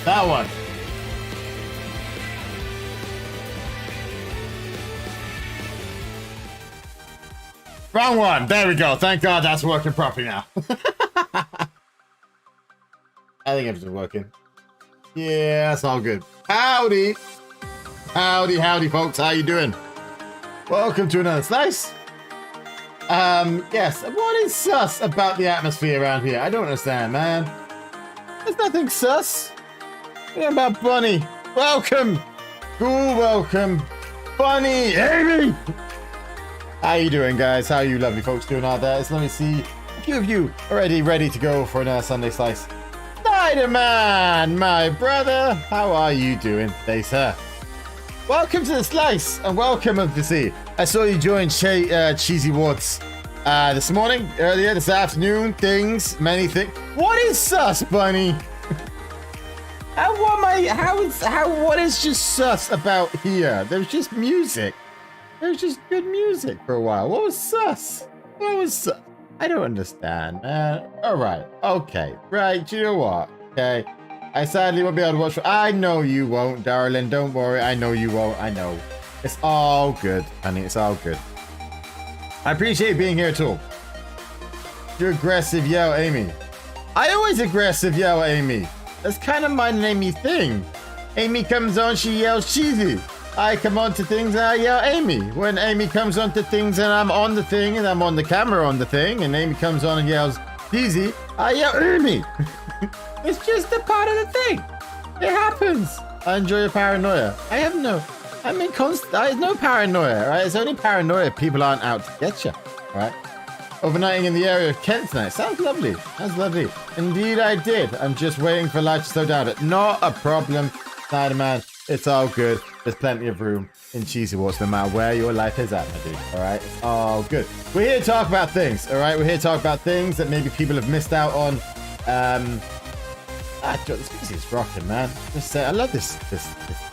That one. Wrong one. There we go. Thank God that's working properly now. I think everything's working. Yeah, that's all good. Howdy. Howdy, howdy, folks. How you doing? Welcome to another slice. Yes. What is sus about the atmosphere around here? I don't understand, man. There's nothing sus. What about Bunny? Welcome. Cool, welcome. Bunny, Amy. How you doing, guys? How you lovely folks doing out there? So let me see a few of you already ready to go for another Sunday slice. Spider-Man, my brother. How are you doing today, sir? Welcome to the slice and welcome to see. I saw you join CheeZwarts this morning, earlier this afternoon. Things, many things. What is sus, Bunny? What is just sus about here? There's just music. There's just good music for a while. What was sus? What was sus? I don't understand, man. All right. Okay. Right. You know what? Okay. I sadly won't be able to watch. I know you won't, darling. Don't worry. I know you won't. I know. It's all good, honey. It's all good. I appreciate being here too. You're aggressive, yell, Amy. I always aggressive, yell, Amy. That's kind of my and Amy thing. Amy comes on, she yells CheeZ. I come on to things and I yell Amy. When Amy comes on to things and I'm on the thing and I'm on the camera on the thing and Amy comes on and yells CheeZ, I yell Amy. It's just a part of the thing. It happens. I enjoy your paranoia. There's no paranoia, right? It's only paranoia if people aren't out to get you, right? Overnighting in the area of Kent tonight. Sounds lovely. Sounds lovely. Indeed I did. I'm just waiting for life to slow down. Not a problem, Spider-Man. It's all good. There's plenty of room in CheeZwarts no matter where your life is at, my dude. All right? It's all good. We're here to talk about things, all right? We're here to talk about things that maybe people have missed out on. This music is rocking, man. Just say, I love this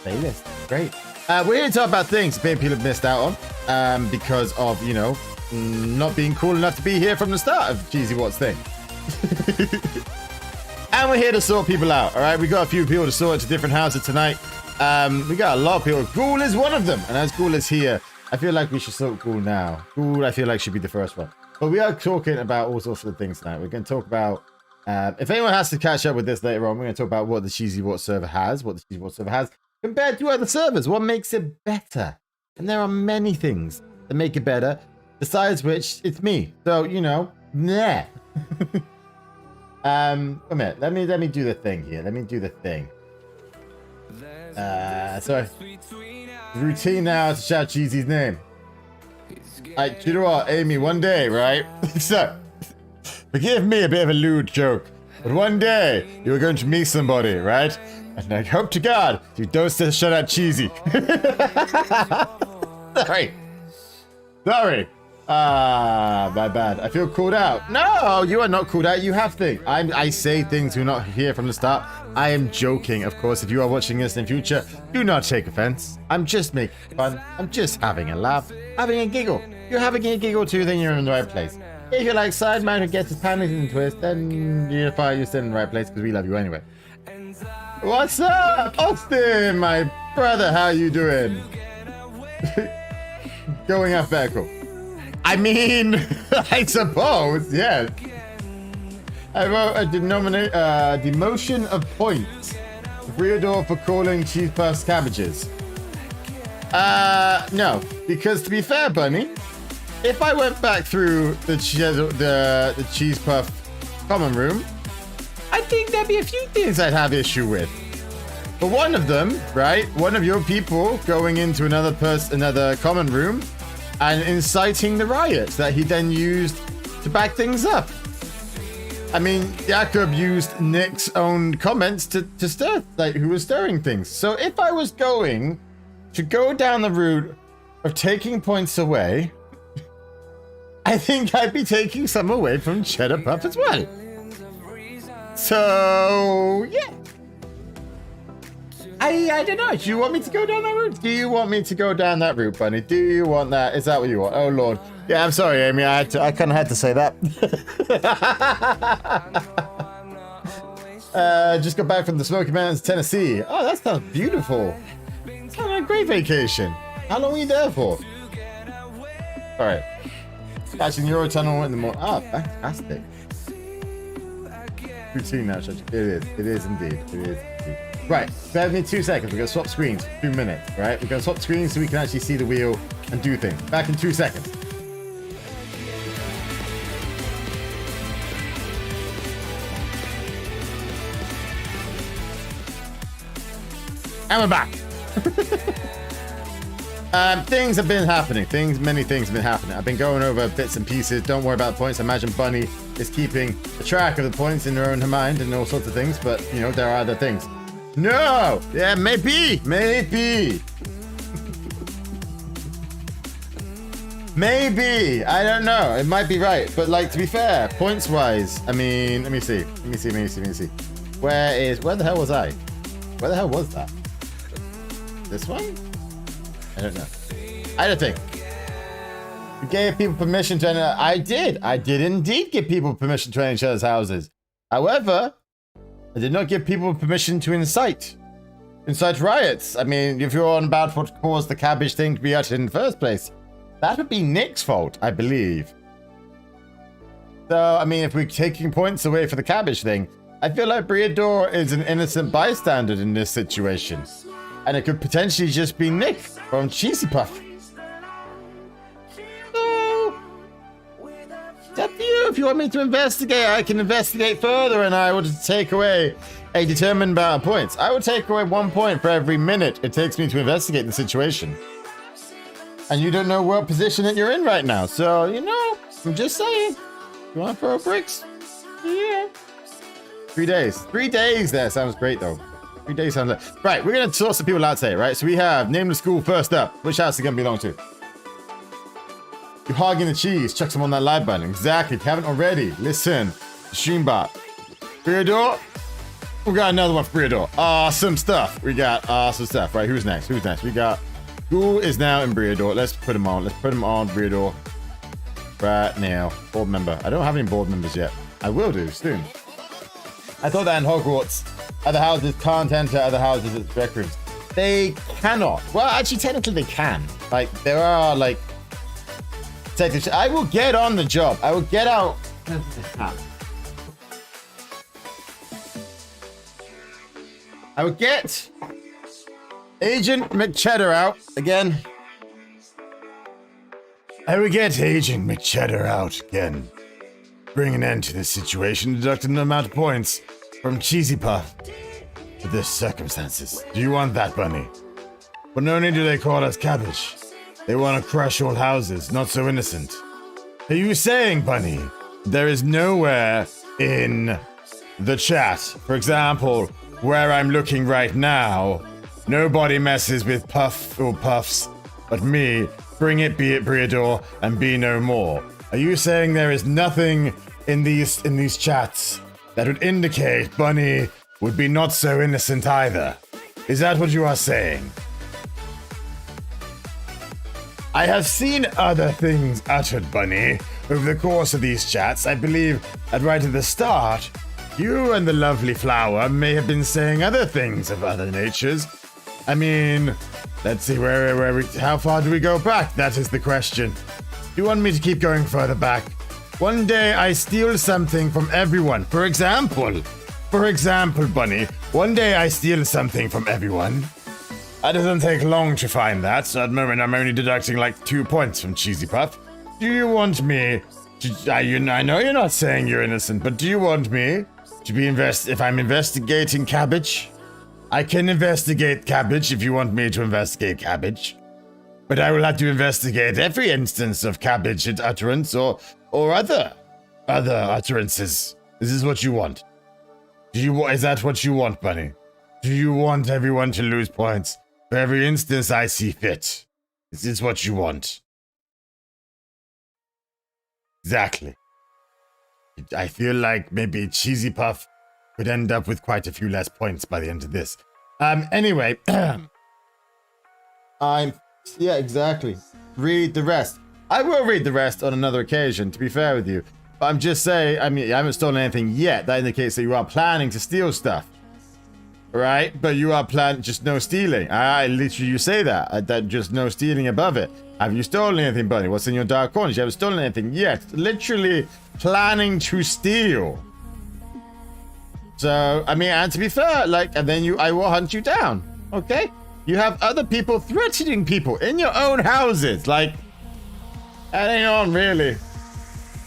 playlist. It's great. We're here to talk about things that maybe people have missed out on because of, you know, not being cool enough to be here from the start of CheeZwarts thing. And we're here to sort people out, all right? We got a few people to sort to different houses tonight. We got a lot of people. Ghoul is one of them. And as Ghoul is here, I feel like we should sort Ghoul now. Ghoul, I feel like, should be the first one. But we are talking about all sorts of things tonight. We're going to talk about, if anyone has to catch up with this later on, we're going to talk about what the CheeZwarts server has, compared to other servers. What makes it better? And there are many things that make it better, besides which, it's me. So, you know, nah. A minute. Let me do the thing here. Let me do the thing. So routine now to shout CheeZ's name. You know what, Amy, one day, right? So, forgive me a bit of a lewd joke, but one day you were going to meet somebody, right? And I hope to God you don't say shout out CheeZ. Sorry. My bad. I feel called out. No, you are not called out. You have things. I say things you're not here from the start. I am joking, of course. If you are watching this in future, do not take offense. I'm just making fun. I'm just having a laugh, having a giggle. You're having a giggle too, then you're in the right place. If you're like Sideman who gets his panties in a twist, then you're fine. You're still in the right place because we love you anyway. What's up, Austin, my brother? How you doing? Going alphabetical. I mean, I suppose, yeah. I wrote a demotion of points. Reador for calling cheese puffs cabbages. No, because to be fair, Bunny, if I went back through the cheese puff common room, I think there'd be a few things I'd have issue with. But one of them, right? One of your people going into another common room and inciting the riots that he then used to back things up. I mean, Jakob used Nick's own comments to stir, like, who was stirring things. So if I was going to go down the route of taking points away, I think I'd be taking some away from Cheddar Puff as well. So, yeah. I don't know. Do you want me to go down that route? Do you want me to go down that route, Bunny? Do you want that? Is that what you want? Oh, Lord. Yeah, I'm sorry, Amy. I kind of had to say that. Just got back from the Smoky Mountains, Tennessee. Oh, that sounds beautiful. Sounds like a great vacation. How long were you there for? All right. Catching the Eurotunnel in the morning. Ah, fantastic. Routine now, Judge. It is. It is indeed. It is indeed. Right. Bear with me 2 seconds. We're going to swap screens for 2 minutes. Right? We're going to swap screens so we can actually see the wheel and do things. Back in 2 seconds. And we're back. Things have been happening. Many things have been happening. I've been going over bits and pieces. Don't worry about the points. I imagine Bunny is keeping a track of the points in her own mind and all sorts of things. But, you know, there are other things. No! Yeah, maybe. Maybe. Maybe. I don't know. It might be right. But, like, to be fair, points-wise, I mean, let me see. Where the hell was I? Where the hell was that? This one? I don't know. I don't think. You gave people permission to enter. I did indeed give people permission to enter each other's houses. However, I did not give people permission to incite riots. I mean, if you're on about what caused the cabbage thing to be uttered in the first place, that would be Nick's fault, I believe. So, I mean, if we're taking points away for the cabbage thing, I feel like Briador is an innocent bystander in this situation. And it could potentially just be Nick from CheeZ Puff. So, it's up to you. If you want me to investigate, I can investigate further and I will take away a determined amount of points. I will take away 1 point for every minute it takes me to investigate the situation. And you don't know what position that you're in right now. So, you know, I'm just saying. You want to throw bricks? Yeah. 3 days. 3 days there. Sounds great, though. 3 days sounds like... Right, we're going to sort some people out today, right? So we have name the school first up. Which house is it going to belong to? You're hogging the cheese. Chuck some on that live button. Exactly. If you haven't already, listen. Streambot. Briador. We got another one for Briador. Awesome stuff. We got awesome stuff. Right, who's next? Who's next? We got... Who is now in Briador? Let's put him on. Let's put him on Briador. Right now. Board member. I don't have any board members yet. I will do soon. I thought that in Hogwarts, other houses can't enter other houses as rec rooms. They cannot. Well, actually, technically they can. Like, there are, like... Technically, I will get on the job. I will get out... I will get... Agent McCheddar out again. I will get Agent McCheddar out again. Bring an end to this situation, deduct an amount of points from CheeZ Puff for this circumstances. Do you want that, Bunny? But not only do they call us cabbage, they want to crush all houses, not so innocent. Are you saying, Bunny, there is nowhere in the chat, for example, where I'm looking right now, nobody messes with Puff or Puffs but me, bring it, be it Briador, and be no more. Are you saying there is nothing in these chats that would indicate Bunny would be not so innocent either? Is that what you are saying? I have seen other things uttered, Bunny, over the course of these chats. I believe that right at the start, you and the lovely flower may have been saying other things of other natures. I mean, let's see, how far do we go back? That is the question. Do you want me to keep going further back? One day I steal something from everyone. For example, Bunny, one day I steal something from everyone. It doesn't take long to find that, so at the moment I'm only deducting like 2 points from CheeZ Puff. Do you want me to... I know you're not saying you're innocent, but do you want me to be if I'm investigating cabbage? I can investigate cabbage if you want me to investigate cabbage. But I will have to investigate every instance of cabbage utterance or other utterances. This is what you want. Is that what you want, Bunny? Do you want everyone to lose points for every instance I see fit? Is this what you want? Exactly. I feel like maybe CheeZ Puff could end up with quite a few less points by the end of this. Anyway, yeah, exactly. Read the rest. I will read the rest on another occasion, to be fair with you. But I'm just saying, I mean, you haven't stolen anything yet. That indicates that you are planning to steal stuff. Right? But you are planning, just no stealing. I literally, you say that. That just no stealing above it. Have you stolen anything, Bunny? What's in your dark corners? You haven't stolen anything yet. Literally planning to steal. So, I mean, and to be fair, like, and then I will hunt you down. Okay? You have other people threatening people in your own houses. Like, that ain't on, really.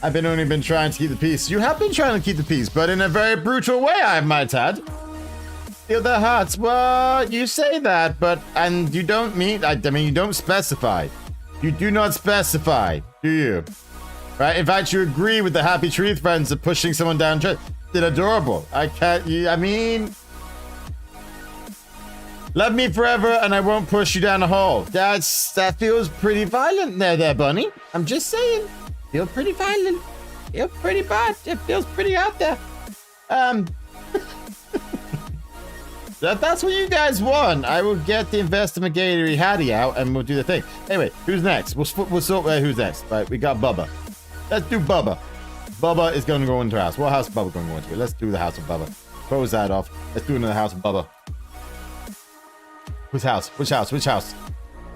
I've only been trying to keep the peace. You have been trying to keep the peace, but in a very brutal way, I might add. Steal their hearts. Well, you say that, but, and you don't mean, I mean, you don't specify. You do not specify, do you? Right? In fact, you agree with the Happy Tree friends of pushing someone down. It's adorable. I can't, I mean, love me forever and I won't push you down the hole. That feels pretty violent there, Bunny. I'm just saying. Feel pretty violent. Feel pretty bad. It feels pretty out there. That's what you guys want. I will get the investigatory HOWDY out and we'll do the thing. Anyway, who's next? We'll sort who's next. Right, we got Bubba. Let's do Bubba. Bubba is going to go into our house. What house is Bubba going to go into? Let's do the house of Bubba. Close that off. Let's do another house of Bubba. Whose house? Which house? Which house?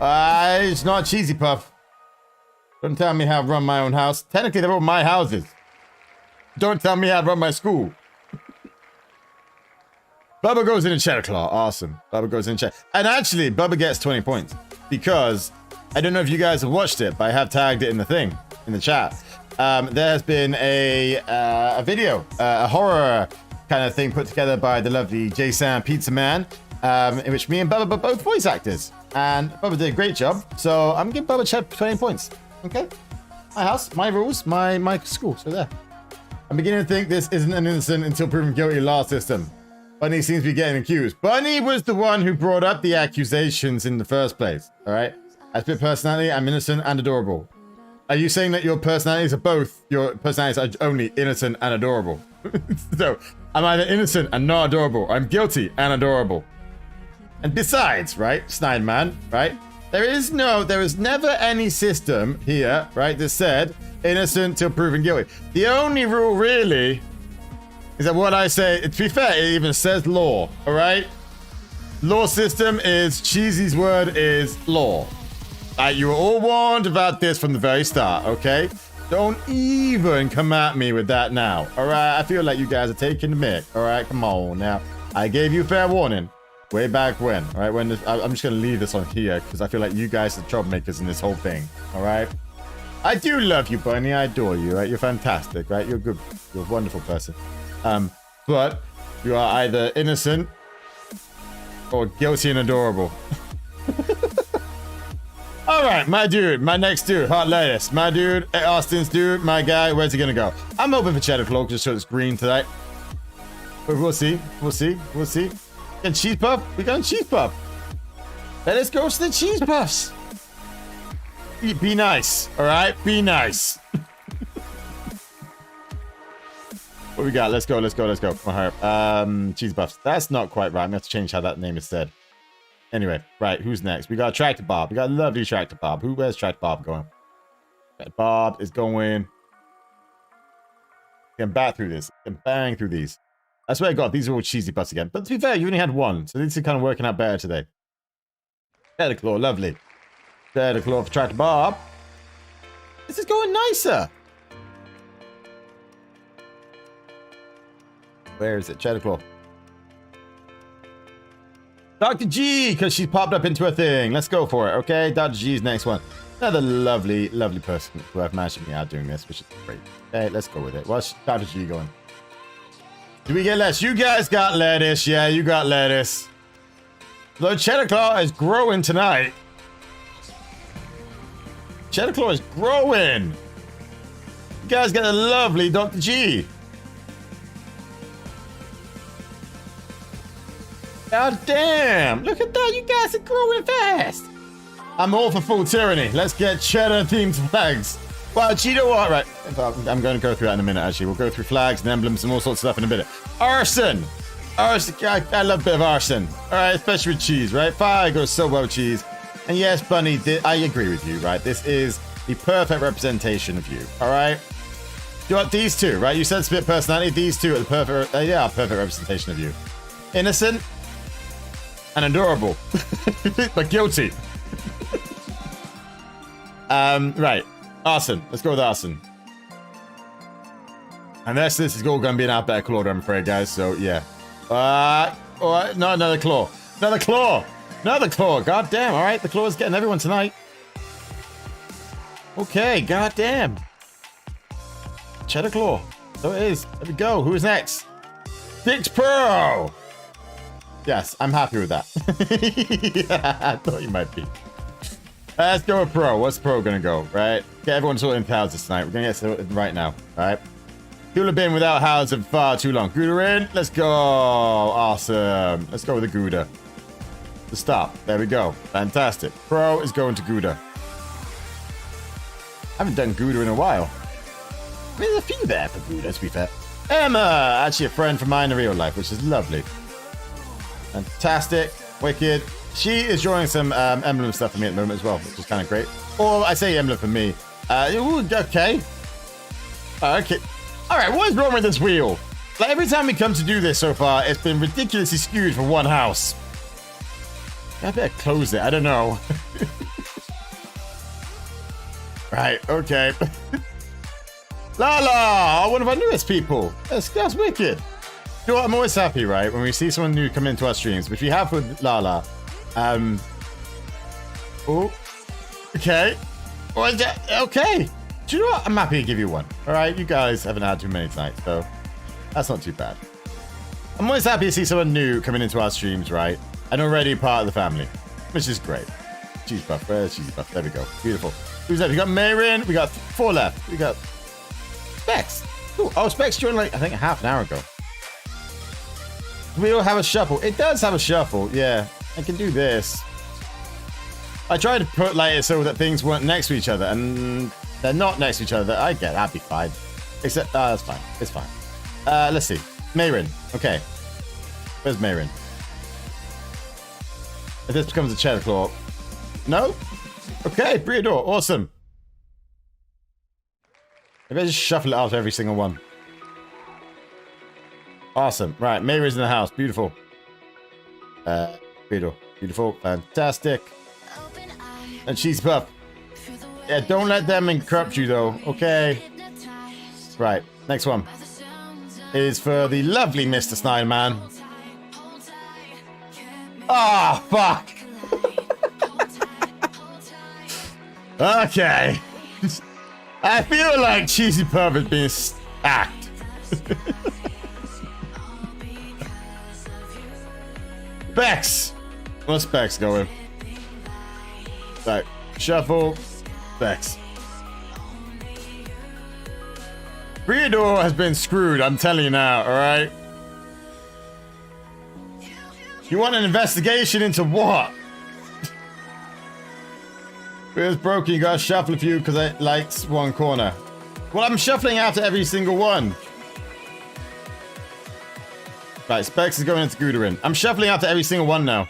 It's not CheeZy Puff. Don't tell me how to run my own house. Technically, they're all my houses. Don't tell me how to run my school. Bubba goes in a cheddar claw. Awesome. Bubba goes in a cheddar. And actually, Bubba gets 20 points. Because, I don't know if you guys have watched it, but I have tagged it in the thing, in the chat. There has been a video, a horror kind of thing put together by the lovely Jason Pizza Man, in which me and Bubba were both voice actors. And Bubba did a great job. So I'm giving Bubba 20 points. Okay? My house, my rules, my school. So there. I'm beginning to think this isn't an innocent until proven guilty law system. Bunny seems to be getting accused. Bunny was the one who brought up the accusations in the first place. All right? As per personality, I'm innocent and adorable. Are you saying that your personalities are both? Your personalities are only innocent and adorable. So, I'm either innocent and not adorable, or I'm guilty and adorable. And besides, right, Snideman, right? There is never any system here, right, that said innocent till proven guilty. The only rule really is that what I say, to be fair, it even says law, all right? Law system is, CheeZy's word is law. You were all warned about this from the very start, okay? Don't even come at me with that now, all right? I feel like you guys are taking the mick, all right? Come on now. I gave you fair warning way back when, all right? When I'm just going to leave this on here because I feel like you guys are troublemakers in this whole thing, all right? I do love you, Bunny. I adore you, right? You're fantastic, right? You're good. You're a wonderful person. But you are either innocent or guilty and adorable. All right, my dude, my next dude, Hot Lettuce. My dude, Austin's dude, my guy, where's he gonna go? I'm hoping for Cheddar Cloak just so it's green tonight. But we'll see, we'll see, we'll see. And Cheese Puff, we got Cheese Puff. Let us go to the Cheese Puffs. Be nice, all right? Be nice. What we got? Let's go, let's go, let's go. Come on, Cheese Puffs. That's not quite right. I'm gonna have to change how that name is said. Anyway, right, who's next? We got Tractor Bob. We got lovely Tractor Bob. Where's Tractor Bob going? Bob is going. Can bat through this. Can bang through these. That's what I got. These are all CheeZy Puffs again. But to be fair, you only had one, so this is kind of working out better today. Cheddar Claw, lovely. Cheddar Claw for Tractor Bob. This is going nicer. Where is it? Cheddar Claw. Dr. G, because she's popped up into a thing. Let's go for it, okay? Dr. G's next one. Another lovely, lovely person who I've managed to me out doing this, which is great. Okay, let's go with it. What's Dr. G going? Do we get lettuce? You guys got lettuce. Yeah, you got lettuce. Though Cheddar Claw is growing tonight. Cheddar Claw is growing. You guys got a lovely Dr. G. God damn! Look at that! You guys are growing fast! I'm all for full tyranny. Let's get cheddar-themed flags. Well, do you know what? Right, I'm going to go through that in a minute, actually. We'll go through flags and emblems and all sorts of stuff in a minute. Arson! Arson! I love a bit of arson. Alright, especially with cheese, right? Fire goes so well with cheese. And yes, Bunny, I agree with you, right? This is the perfect representation of you, alright? You want these two, right? You said split personality. These two are the perfect, perfect representation of you. Innocent and adorable, but guilty. Right. Arson. Let's go with Arson. And this is all going to be an alphabetical order, I'm afraid, guys. So, yeah. No, another claw. Another claw. Another claw. God damn. All right. The claw is getting everyone tonight. Okay. God damn. Cheddar claw. So it is. There we go. Who is next? Six Pro. Yes, I'm happy with that. Yeah, I thought you might be. Let's go with Pro. What's Pro going to go, right? Get everyone sorted in houses tonight. We're going to get sorted right now, right? People have been without houses for far too long. Gouda in. Let's go. Awesome. Let's go with the Gouda. The stop. There we go. Fantastic. Pro is going to Gouda. I haven't done Gouda in a while. I mean, there's a few there for Gouda, to be fair. Emma! Actually a friend from mine in real life, which is lovely. Fantastic. Wicked. She is drawing some emblem stuff for me at the moment as well, which is kind of great. Or I say emblem for me. Okay. Okay. All right, what is wrong with this wheel? Like, every time we come to do this so far, it's been ridiculously skewed for one house. I better close it. I don't know. Right, okay. Lala, one of our newest people. That's wicked. You know what? I'm always happy, right, when we see someone new come into our streams, which we have with Lala. Oh, okay. Okay. Do you know what? I'm happy to give you one. All right, you guys haven't had too many tonight, so that's not too bad. I'm always happy to see someone new coming into our streams, right, and already part of the family, which is great. Cheese buff, where's cheese buff? There we go. Beautiful. Who's left? We got Mayrin. We got 4 left. We got Specs. Ooh, oh, Specs joined like I think half an hour ago. We all have a shuffle. It does have a shuffle. Yeah, I can do this. I tried to put like it so that things weren't next to each other, and they're not next to each other. I get that'd be fine. Except that's fine. It's fine. Let's see. Mayrin. Okay. Where's Mayrin? If this becomes a cheddar claw. No? Okay, Breedor. Awesome. Maybe I just shuffle it out every single one. Awesome. Right, Mayrin's in the house. Beautiful. Breedor. Beautiful. Fantastic. And she's buff. Yeah, don't let them corrupt you though. Okay. Right, next one is for the lovely Mr. Snyderman. Ah, oh, fuck. Okay. I feel like Cheesy Puff is being stacked. Specs. What's Specs going? Right, shuffle. Specs. Breedor has been screwed, I'm telling you now, alright? You want an investigation into what? It's broken, you gotta shuffle a few because it likes one corner. Well, I'm shuffling after every single one. Right, Specs is going into Goudarin. I'm shuffling after every single one now.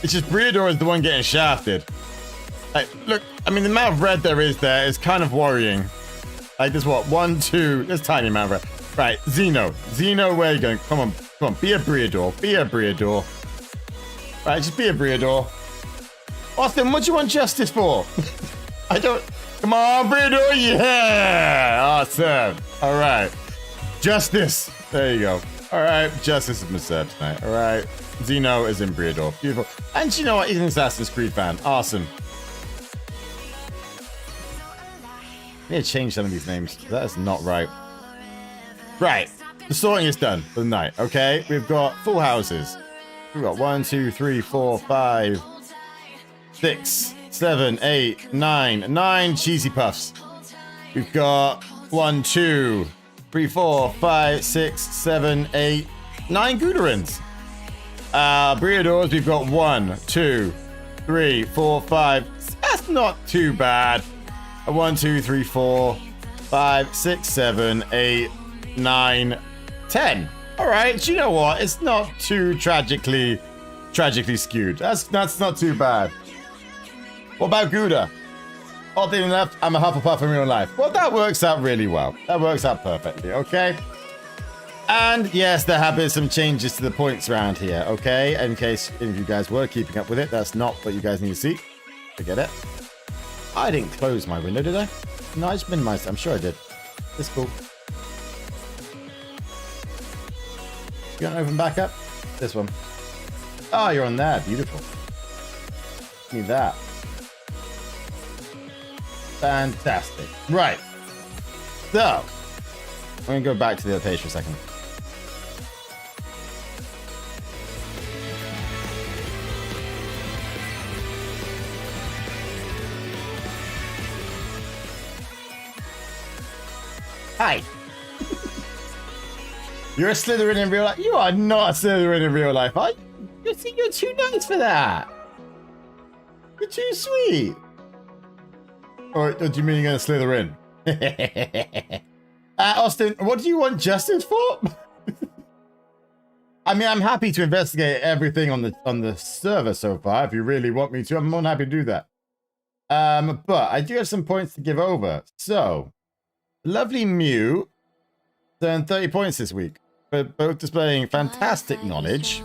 It's just Breedor is the one getting shafted. Like, look, I mean, the amount of red there is kind of worrying. Like, there's what? 1, 2, there's a tiny amount of red. Right, Xeno. Xeno, where are you going? Come on, come on, be a Breedor. Be a Breedor. Right, just be a Breedor. Austin, what do you want justice for? I don't... Come on, Breedor, yeah! Awesome. All right. Justice. There you go. All right, justice has been served tonight. All right. Xeno is in Breedor. Beautiful. And you know what? He's an Assassin's Creed fan. Awesome. I need to change some of these names. That is not right. Right. The sorting is done for the night, okay? We've got full houses. We've got 1, 2, 3, 4, 5, 6, 7, 8, 9. 9 cheesy puffs. We've got 1, 2, 3, 4, 5, 6, 7, 8, 9 Goudarins. Breedors, we've got 1, 2, 3, 4, 5. That's not too bad. 1, 2, 3, 4, 5, 6, 7, 8, 9, 10. All right, you know what? It's not too tragically skewed. That's not too bad. What about Gouda? Odd thing left, I'm a Hufflepuff in real life. Well, that works out really well. That works out perfectly, okay? And yes, there have been some changes to the points around here, okay? In case any of you guys were keeping up with it, that's not what you guys need to see. Forget it. I didn't close my window, did I? No, I just minimized it. I'm sure I did. It's cool. You want to open back up? This one. Oh, you're on there. Beautiful. Need that. Fantastic. Right. So, I'm going to go back to the other page for a second. Hi. You're a Slytherin in real life. You are not a Slytherin in real life. You're too nice for that. You're too sweet. Or do you mean you're going to Slytherin? Austin, what do you want justice for? I mean, I'm happy to investigate everything on the server so far. If you really want me to, I'm more than happy to do that. But I do have some points to give over. So, lovely Mew earned 30 points this week. Both displaying fantastic knowledge.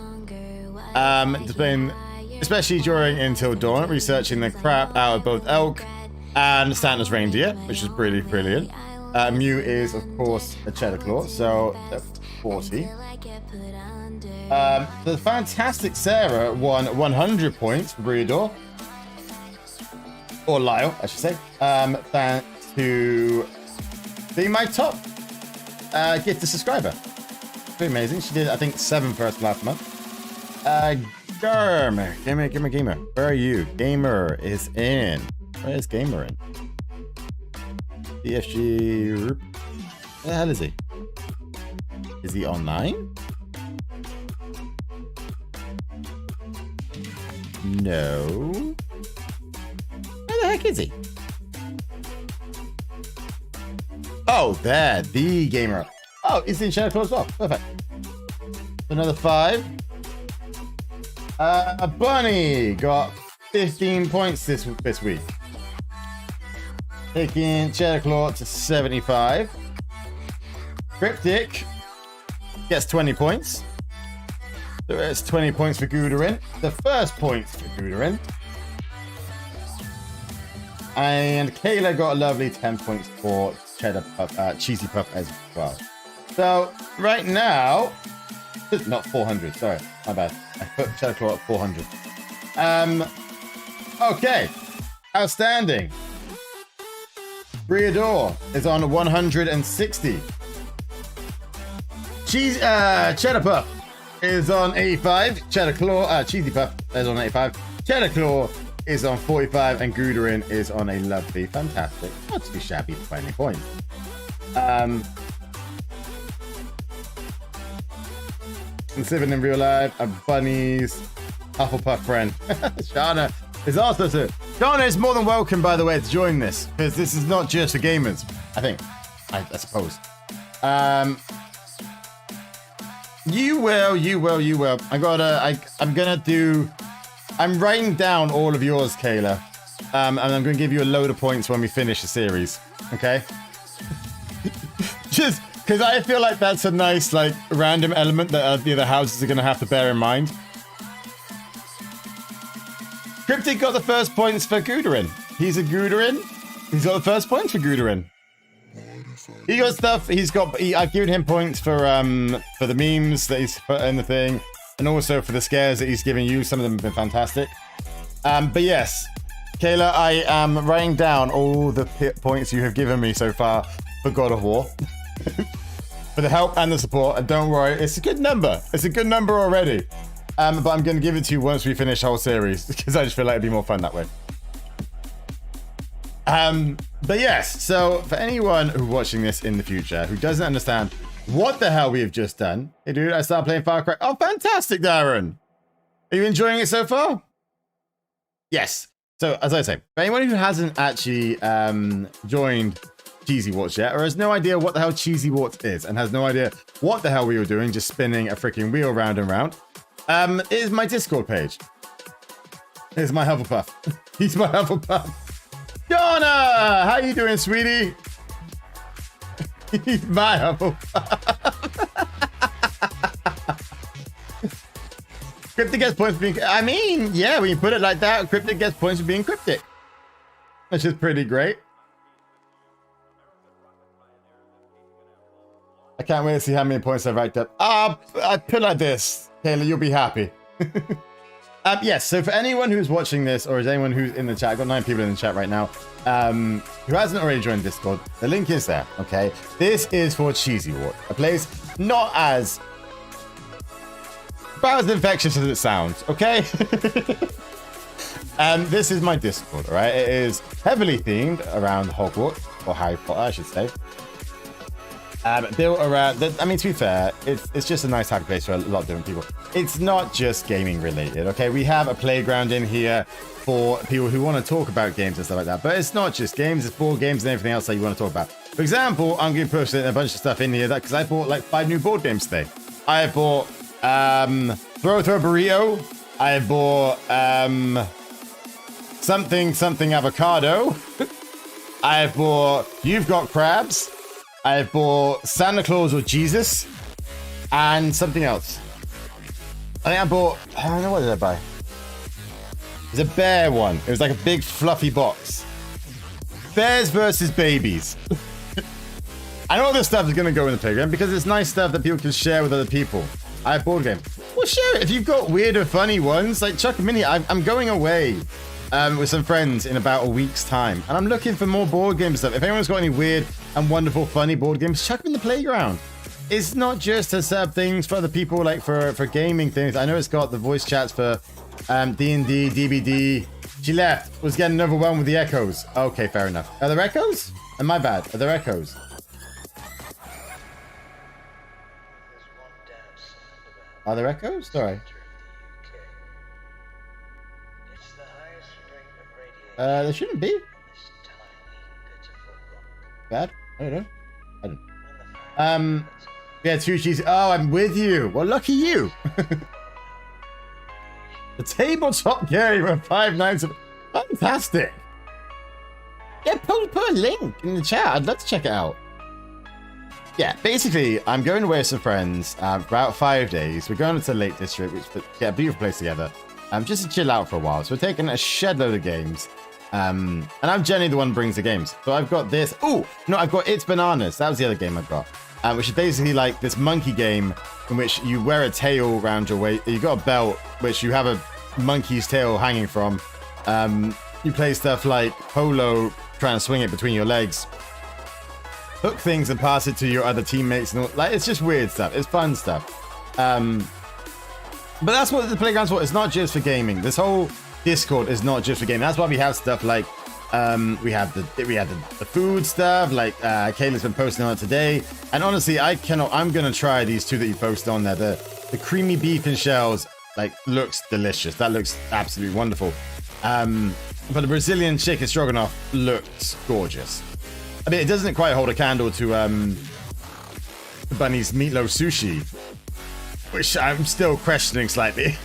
Displaying, especially during Until Dawn, researching the crap out of both elk and Santa's reindeer, which is really brilliant. Mew is, of course, a cheddar claw, so 40. The fantastic Sarah won 100 points for Breedor. Or Lyle, I should say. Thanks to being my top gifted subscriber. Pretty amazing. She did, I think, 7 first last month. Gamer. Where are you? Gamer is in. Where is Gamer in? DFG. Where the hell is he? Is he online? No. Where the heck is he? Oh, there. The Gamer. Oh, it's in Shadow Claw as well. Perfect. Another 5. Bunny got 15 points this week. Taking Cheddar Claw to 75. Cryptic gets 20 points. So it's 20 points for Gooderin. The first points for Gooderin. And Kayla got a lovely 10 points for Cheddar Puff, Cheesy Puff as well. So right now, not 400. Sorry, my bad. I put Cheddar Claw at 400. Okay, outstanding. Breedor is on 160. Cheddar Puff is on 85. Cheddar Claw, Cheesy Puff is on 85. Cheddar Claw is on 45, and Gooderin is on a lovely, fantastic, not too shabby 20 points. And living in real life, a Bunny's Hufflepuff friend. Shana is also so. Shana is more than welcome, by the way, to join this, because this is not just for gamers, I think. I suppose. You will. I'm writing down all of yours, Kayla. And I'm going to give you a load of points when we finish the series. Okay? Just because I feel like that's a nice, like, random element that the other houses are going to have to bear in mind. Cryptic got the first points for Gooderin. He's a Gooderin. He's got the first points for Gooderin. He got stuff. I've given him points for the memes that he's put in the thing, and also for the scares that he's giving you. Some of them have been fantastic. But yes, Kayla, I am writing down all the points you have given me so far for God of War. For the help and the support, and don't worry, it's a good number. It's a good number already. But I'm going to give it to you once we finish the whole series, because I just feel like it'd be more fun that way. But yes, so for anyone who's watching this in the future who doesn't understand what the hell we have just done, hey dude, I started playing Far Cry. Oh, fantastic, Darren. Are you enjoying it so far? Yes. So as I say, for anyone who hasn't actually joined CheeZwarts yet, or has no idea what the hell CheeZwarts is, and has no idea what the hell we were doing, just spinning a freaking wheel round and round, it is my Discord page. Here's my Hufflepuff. He's my Hufflepuff. Donna, how you doing, sweetie? My humble. Cryptic gets points for being. I mean, yeah, when you put it like that, Cryptic gets points for being cryptic. Which is pretty great. I can't wait to see how many points I've racked up. I put it like this, Taylor, you'll be happy. Yes, so for anyone who's watching this, or is anyone who's in the chat, I've got 9 people in the chat right now, who hasn't already joined Discord, the link is there, okay? This is for CheeZwarts, a place not as about as infectious as it sounds, okay? This is my Discord, all right? It is heavily themed around Hogwarts, or Harry Potter, I should say. Built around, I mean, to be fair, it's just a nice happy place for a lot of different people. It's not just gaming related, okay? We have a playground in here for people who want to talk about games and stuff like that, but it's not just games, it's board games and everything else that you want to talk about. For example, I'm going to push a bunch of stuff in here because I bought like 5 new board games today. I bought Throw Burrito. I bought something avocado. I bought You've Got Crabs. I bought Santa Claus or Jesus, and something else. I think I bought, I don't know, what did I buy? It was a bear one. It was like a big fluffy box. Bears versus babies. I know this stuff is going to go in the playground because it's nice stuff that people can share with other people. I have board game. Well, share it. If you've got weird or funny ones, like chuck them in here. I'm going away with some friends in about a week's time, and I'm looking for more board game stuff. If anyone's got any weird and wonderful funny board games, chuck them in the playground. It's not just to set up things for other people, like for gaming things. I know it's got the voice chats for D&D, DBD. She left, was getting overwhelmed with the echoes. Okay, fair enough. Are there echoes? Am I bad? Are there echoes? Are there echoes? Sorry. There shouldn't be. Bad? I don't know. Yeah, 2 cheese. Oh, I'm with you. Well, lucky you. The tabletop game with 5 nights of... Fantastic. Yeah, put a link in the chat. I'd love to check it out. Yeah, basically, I'm going away with some friends for about 5 days. We're going to the Lake District, which is a beautiful place together. Just to chill out for a while. So we're taking a shed load of games. And I'm generally the one who brings the games. So I've got this. Oh, no, I've got It's Bananas. That was the other game I've got. Which is basically like this monkey game in which you wear a tail around your waist. You got a belt, which you have a monkey's tail hanging from. You play stuff like polo, trying to swing it between your legs. Hook things and pass it to your other teammates. And all, like, it's just weird stuff. It's fun stuff. But that's what the playground's for. It's not just for gaming. This whole Discord is not just for gaming. That's why we have stuff like we have the food stuff, like Kayla's been posting on it today. And honestly, I'm gonna try these 2 that you posted on there. The creamy beef and shells, like, looks delicious. That looks absolutely wonderful. But the Brazilian chicken stroganoff looks gorgeous. I mean, it doesn't quite hold a candle to Bunny's meatloaf sushi, which I'm still questioning slightly.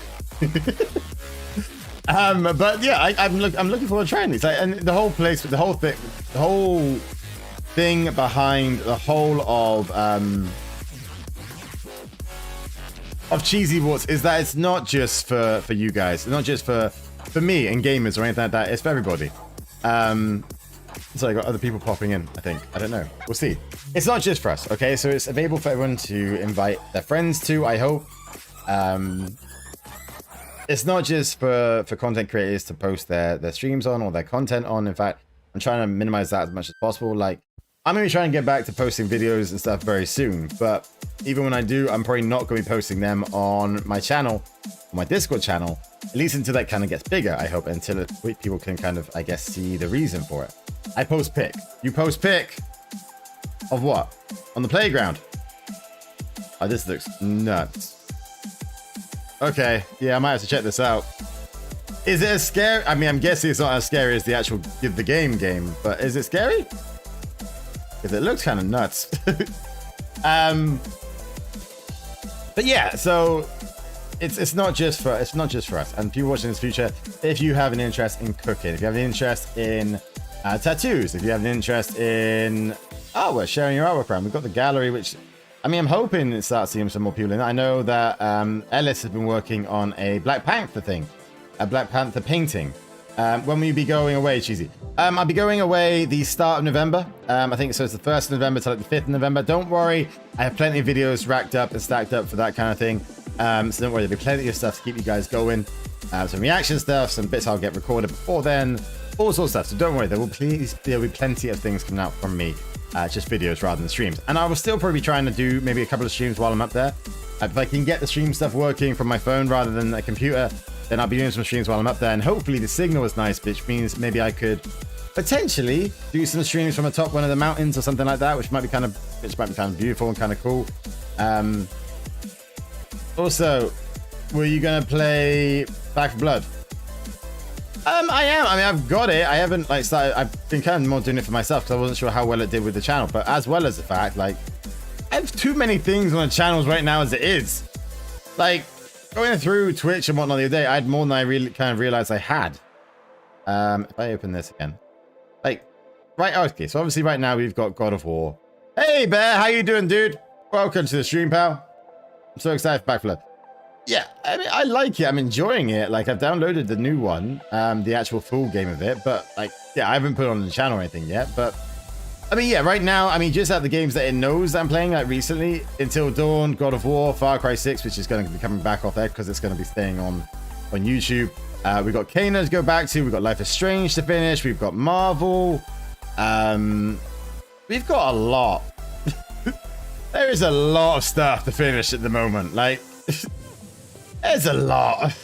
But yeah, I'm looking forward to trying these. Like, and the whole place, the whole thing behind the whole of CheeZwarts is that it's not just for you guys. It's not just for me and gamers or anything like that. It's for everybody. So I got other people popping in, I think. I don't know. We'll see. It's not just for us, okay? So it's available for everyone to invite their friends to, I hope. It's not just for content creators to post their streams on or their content on. In fact, I'm trying to minimize that as much as possible. Like, I'm going to be trying to get back to posting videos and stuff very soon. But even when I do, I'm probably not going to be posting them on my channel, my Discord channel, at least until that kind of gets bigger, I hope, until people can kind of, I guess, see the reason for it. I post pic. You post pic of what? On the playground. Oh, this looks nuts. Okay, yeah, I might have to check this out. Is it as scary? I mean, I'm guessing it's not as scary as the actual the game, but is it scary? Because it looks kind of nuts. But yeah, so it's not just for us. And people watching this future, if you have an interest in cooking, if you have an interest in Tattoos, if you have an interest in artwork, sharing your artwork around. We've got the gallery, which, I mean, I'm hoping it starts seeing some more people in it. I know that Ellis has been working on a Black Panther thing, a Black Panther painting. When will you be going away, CheeZy? I'll be going away the start of November. I think so. It's the 1st of November to like the 5th of November. Don't worry, I have plenty of videos racked up and stacked up for that kind of thing. So don't worry, there'll be plenty of stuff to keep you guys going. Some reaction stuff, some bits I'll get recorded before then, all sorts of stuff. So don't worry, there'll be plenty of things coming out from me, just videos rather than streams. And I will still probably be trying to do maybe a couple of streams while I'm up there. If I can get the stream stuff working from my phone rather than a computer, then I'll be doing some streams while I'm up there. And hopefully the signal is nice, which means maybe I could potentially do some streams from atop one of the mountains or something like that, which might be kind of beautiful and kind of cool. Also, were you gonna play Back 4 Blood? I am. I mean, I've got it. I haven't like started. I've been kind of more doing it for myself because I wasn't sure how well it did with the channel. But as well as the fact, like, I have too many things on the channels right now as it is. Like, going through Twitch and whatnot the other day, I had more than I really kind of realized I had. If I open this again, like, right. Okay, so obviously right now we've got God of War. Hey Bear, how you doing, dude? Welcome to the stream, pal. I'm so excited for Back 4 Blood. Yeah, I mean, I like it. I'm enjoying it. Like, I've downloaded the new one, the actual full game of it. But, like, yeah, I haven't put it on the channel or anything yet. But, I mean, yeah, right now, I mean, just at the games that it knows I'm playing, like, recently, Until Dawn, God of War, Far Cry 6, which is going to be coming back off there because it's going to be staying on YouTube. We've got Kena to go back to. We've got Life is Strange to finish. We've got Marvel. We've got a lot. There is a lot of stuff to finish at the moment. Like... There's a lot.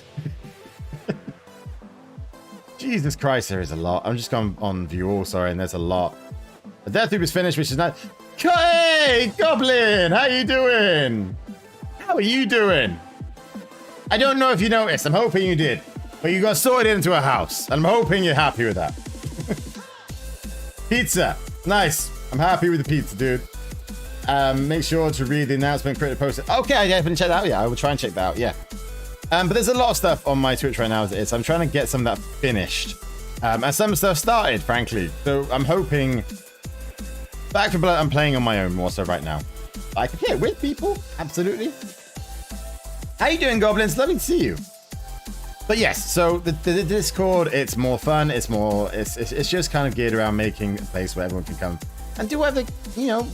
Jesus Christ, there is a lot. I'm just going on view all, sorry, and there's a lot. The Death Loop is finished, which is nice. Hey, Goblin, how you doing? How are you doing? I don't know if you noticed. I'm hoping you did. But you got sorted into a house, and I'm hoping you're happy with that. Pizza. Nice. I'm happy with the pizza, dude. Make sure to read the announcement, create a post. Okay, I haven't checked that out yet. I will try and check that out, yeah. But there's a lot of stuff on my Twitch right now as it is. I'm trying to get some of that finished. And some stuff started, frankly. So I'm hoping... Back 4 Blood, I'm playing on my own more so right now. I can play with people, absolutely. How you doing, Goblins? Lovely to see you. But yes, so the Discord, it's more fun. It's more... It's just kind of geared around making a place where everyone can come and do whatever, you know...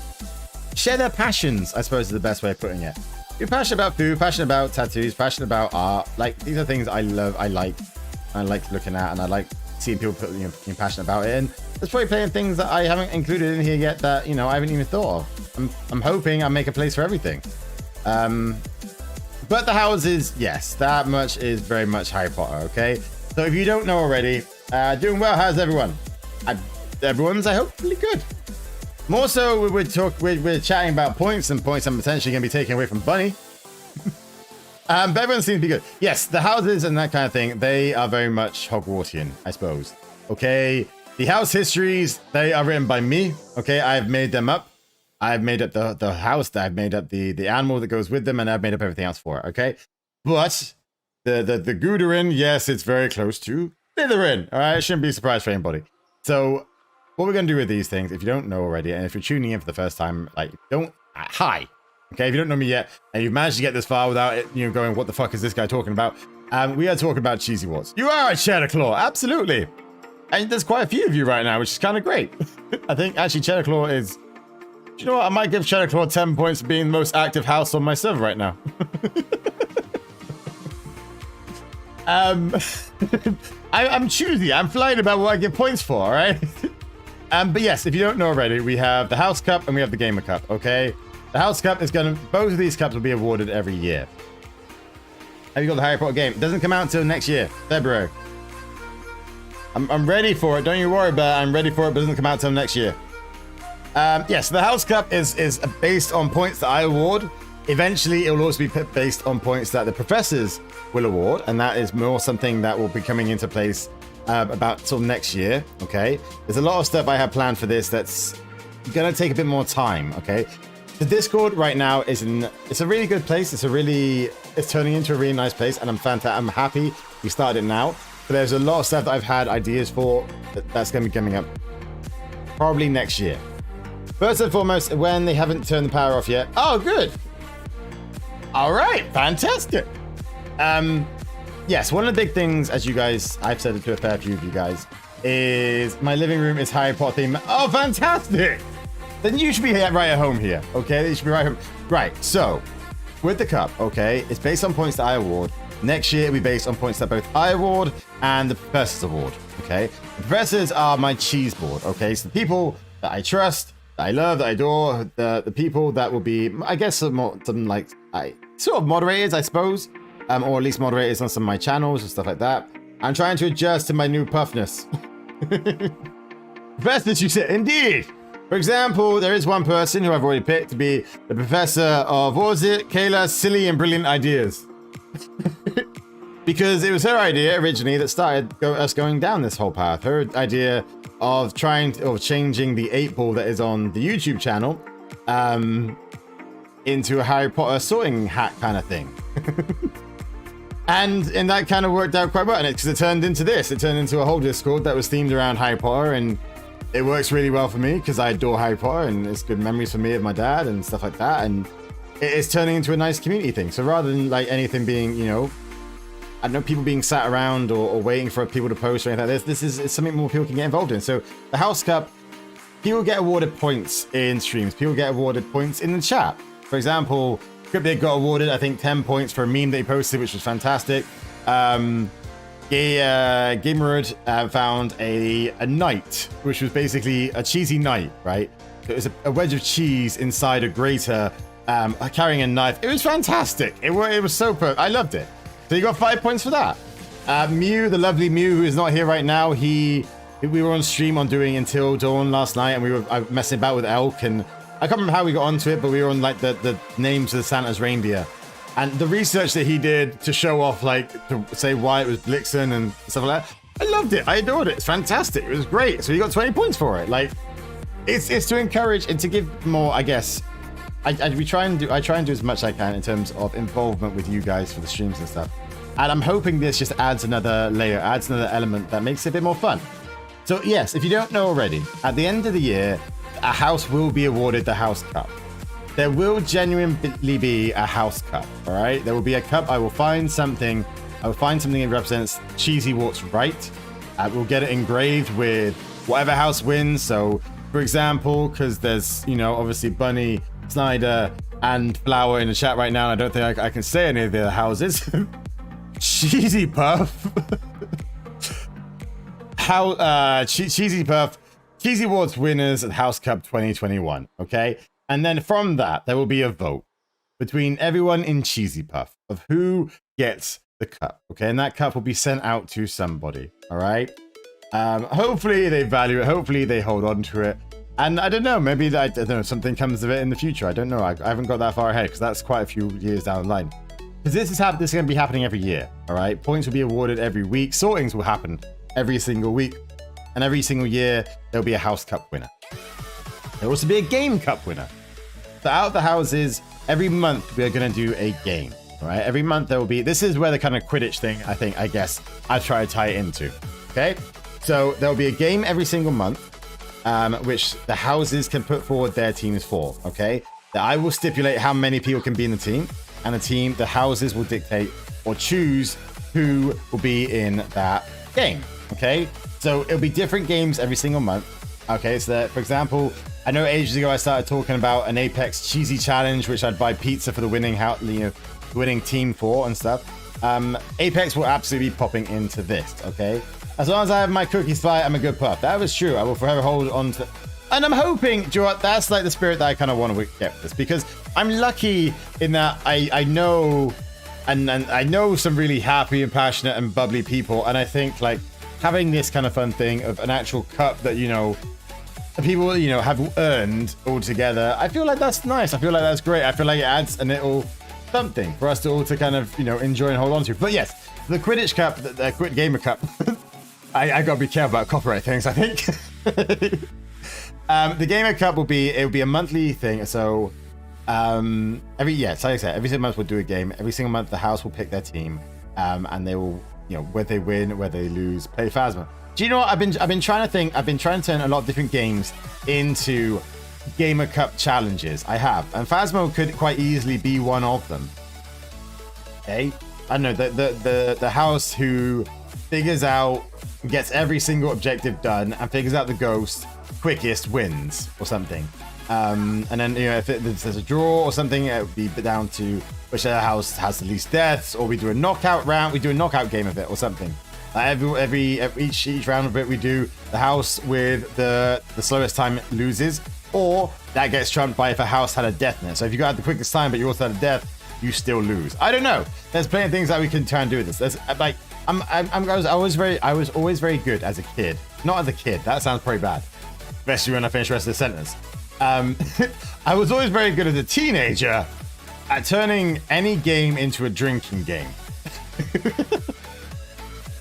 Share their passions, I suppose is the best way of putting it. You're passionate about food, passionate about tattoos, passionate about art. Like, these are things I love, I like looking at, and I like seeing people being passionate about it. And there's probably plenty of things that I haven't included in here yet that, you know, I haven't even thought of. I'm hoping I make a place for everything. But the houses, yes, that much is very much Harry Potter, okay? So if you don't know already, doing well, how's everyone? Everyone's, I hope, really good. More so, we're chatting about points and points I'm potentially going to be taking away from Bunny. But everyone seems to be good. Yes, the houses and that kind of thing, they are very much Hogwartian, I suppose. Okay, the house histories, they are written by me. Okay, I've made them up. I've made up the house, I've made up the animal that goes with them, and I've made up everything else for it, okay? But the Gooderin, yes, it's very close to Slytherin. All right, it shouldn't be a surprise for anybody. So... what we're going to do with these things, if you don't know already, and if you're tuning in for the first time, like, hi, okay, if you don't know me yet, and you've managed to get this far without it, you know, going, what the fuck is this guy talking about? We are talking about CheeZwarts. You are a Cheddar Claw, absolutely. And there's quite a few of you right now, which is kind of great. I think, actually, Cheddar Claw is... do you know what? I might give Cheddar Claw 10 points for being the most active house on my server right now. I'm choosy. I'm flying about what I get points for, all right? But yes, if you don't know already, we have the House Cup and we have the Gamer Cup, okay? The House Cup is going to... both of these cups will be awarded every year. Have you got the Harry Potter game? It doesn't come out until next year, February. I'm ready for it. Don't you worry about it. I'm ready for it, but it doesn't come out until next year. Yes, the House Cup is based on points that I award. Eventually, it will also be based on points that the professors will award, and that is more something that will be coming into place about sort of next year, okay? There's a lot of stuff I have planned for this that's gonna take a bit more time, okay? The Discord right now it's a really good place. It's turning into a really nice place, and I'm happy we started it now. But there's a lot of stuff that I've had ideas for that's gonna be coming up probably next year. First and foremost, when they haven't turned the power off yet. Oh, good. All right, fantastic. Yes, one of the big things, as you guys, I've said it to a fair few of you guys, is my living room is Harry Potter theme. Oh, fantastic. Then you should be right at home here, okay? You should be right home. Right, so with the cup, okay, it's based on points that I award. Next year, it'll be based on points that both I award and the professors award, okay? The professors are my cheese board, okay? So the people that I trust, that I love, that I adore, the people that will be, I guess, some like, sort of moderators, I suppose, or at least moderators on some of my channels and stuff like that. I'm trying to adjust to my new puffness. Professors, you said, indeed. For example, there is one person who I've already picked to be the professor of, what was it? Kayla's silly and brilliant ideas. Because it was her idea originally that started us going down this whole path. Her idea of changing the 8-ball that is on the YouTube channel into a Harry Potter sorting hat kind of thing. And that kind of worked out quite well, because it turned into this. It turned into a whole Discord that was themed around Harry Potter, and it works really well for me because I adore Harry Potter, and it's good memories for me of my dad and stuff like that. And it's turning into a nice community thing. So rather than like anything being, you know, I don't know, people being sat around or waiting for people to post or anything like this, this is something more people can get involved in. So the House Cup, people get awarded points in streams. People get awarded points in the chat. For example, Cryptic got awarded, I think, 10 points for a meme that he posted, which was fantastic. Gamerud found a knight, which was basically a cheesy knight, right? It was a wedge of cheese inside a grater, carrying a knife. It was fantastic. It was so perfect. I loved it. So you got 5 points for that. Mew, the lovely Mew, who is not here right now, we were on stream on doing Until Dawn last night, and we were messing about with Elk, and I can't remember how we got onto it, but we were on like the names of the Santa's reindeer. And the research that he did to show off, like, to say why it was Blixen and stuff like that, I loved it. I adored it. It's fantastic. It was great. So you got 20 points for it. Like, it's to encourage and to give more, I guess. I try and do as much as I can in terms of involvement with you guys for the streams and stuff. And I'm hoping this just adds another layer, adds another element that makes it a bit more fun. So yes, if you don't know already, at the end of the year, a house will be awarded the House Cup. There will genuinely be a House Cup, all right? There will be a cup. I will find something that represents CheeZwarts right. We'll get it engraved with whatever house wins. So, for example, because there's, you know, obviously Bunny, Snyder, and Flower in the chat right now, and I don't think I can say any of the other houses. Cheesy Puff. Cheesy Puff. CheeZwarts winners at House Cup 2021, okay? And then from that, there will be a vote between everyone in Cheesy Puff of who gets the cup, okay? And that cup will be sent out to somebody, all right? Hopefully they value it. Hopefully they hold on to it. And I don't know, maybe I don't know, something comes of it in the future. I don't know. I haven't got that far ahead because that's quite a few years down the line. Because this is going to be happening every year, all right? Points will be awarded every week. Sortings will happen every single week. And every single year, there'll be a House Cup winner. There'll also be a Game Cup winner. So out of the houses, every month, we're going to do a game, all right? Every month, there will be... This is where the kind of Quidditch thing, I guess, I try to tie it into, okay? So there'll be a game every single month, which the houses can put forward their teams for, okay? That I will stipulate how many people can be in the team, and the houses will dictate or choose who will be in that game, okay? So it'll be different games every single month. Okay, so that, for example, I know ages ago I started talking about an Apex CheeZ challenge, which I'd buy pizza for the winning team for and stuff. Apex will absolutely be popping into this, okay? As long as I have my cookies fight, I'm a good puff. That was true. I will forever hold on to... And I'm hoping, do you know what, that's like the spirit that I kind of want to get with this, because I'm lucky in that I know, and I know some really happy and passionate and bubbly people, and I think like having this kind of fun thing of an actual cup that, you know, people, you know, have earned all together. I feel like that's nice. I feel like that's great. I feel like it adds a little something for us to all to kind of, you know, enjoy and hold on to. But yes, the Quidditch Cup, the Quid Gamer Cup, I gotta be careful about copyright things, I think. The Gamer Cup will be a monthly thing. So like I said, every single month we'll do a game. Every single month the house will pick their team, and they will, you know, whether they win, whether they lose, play Phasma. Do you know what I've been trying to think? I've been trying to turn a lot of different games into Gamer Cup challenges. I have, and Phasmo could quite easily be one of them. Okay, I don't know, the house who figures out, gets every single objective done and figures out the ghost quickest wins or something. And then, you know, if there's a draw or something, it would be down to whichever house has the least deaths, or we do a knockout round, we do a knockout game of it or something. Each round of it, we do the house with the slowest time loses, or that gets trumped by if a house had a death in it. So if you got the quickest time but you also had a death, you still lose. I don't know. There's plenty of things that we can try and do with this. There's like I was always very good as a kid. Not as a kid. That sounds pretty bad, especially when I finish the rest of the sentence. I was always very good as a teenager at turning any game into a drinking game.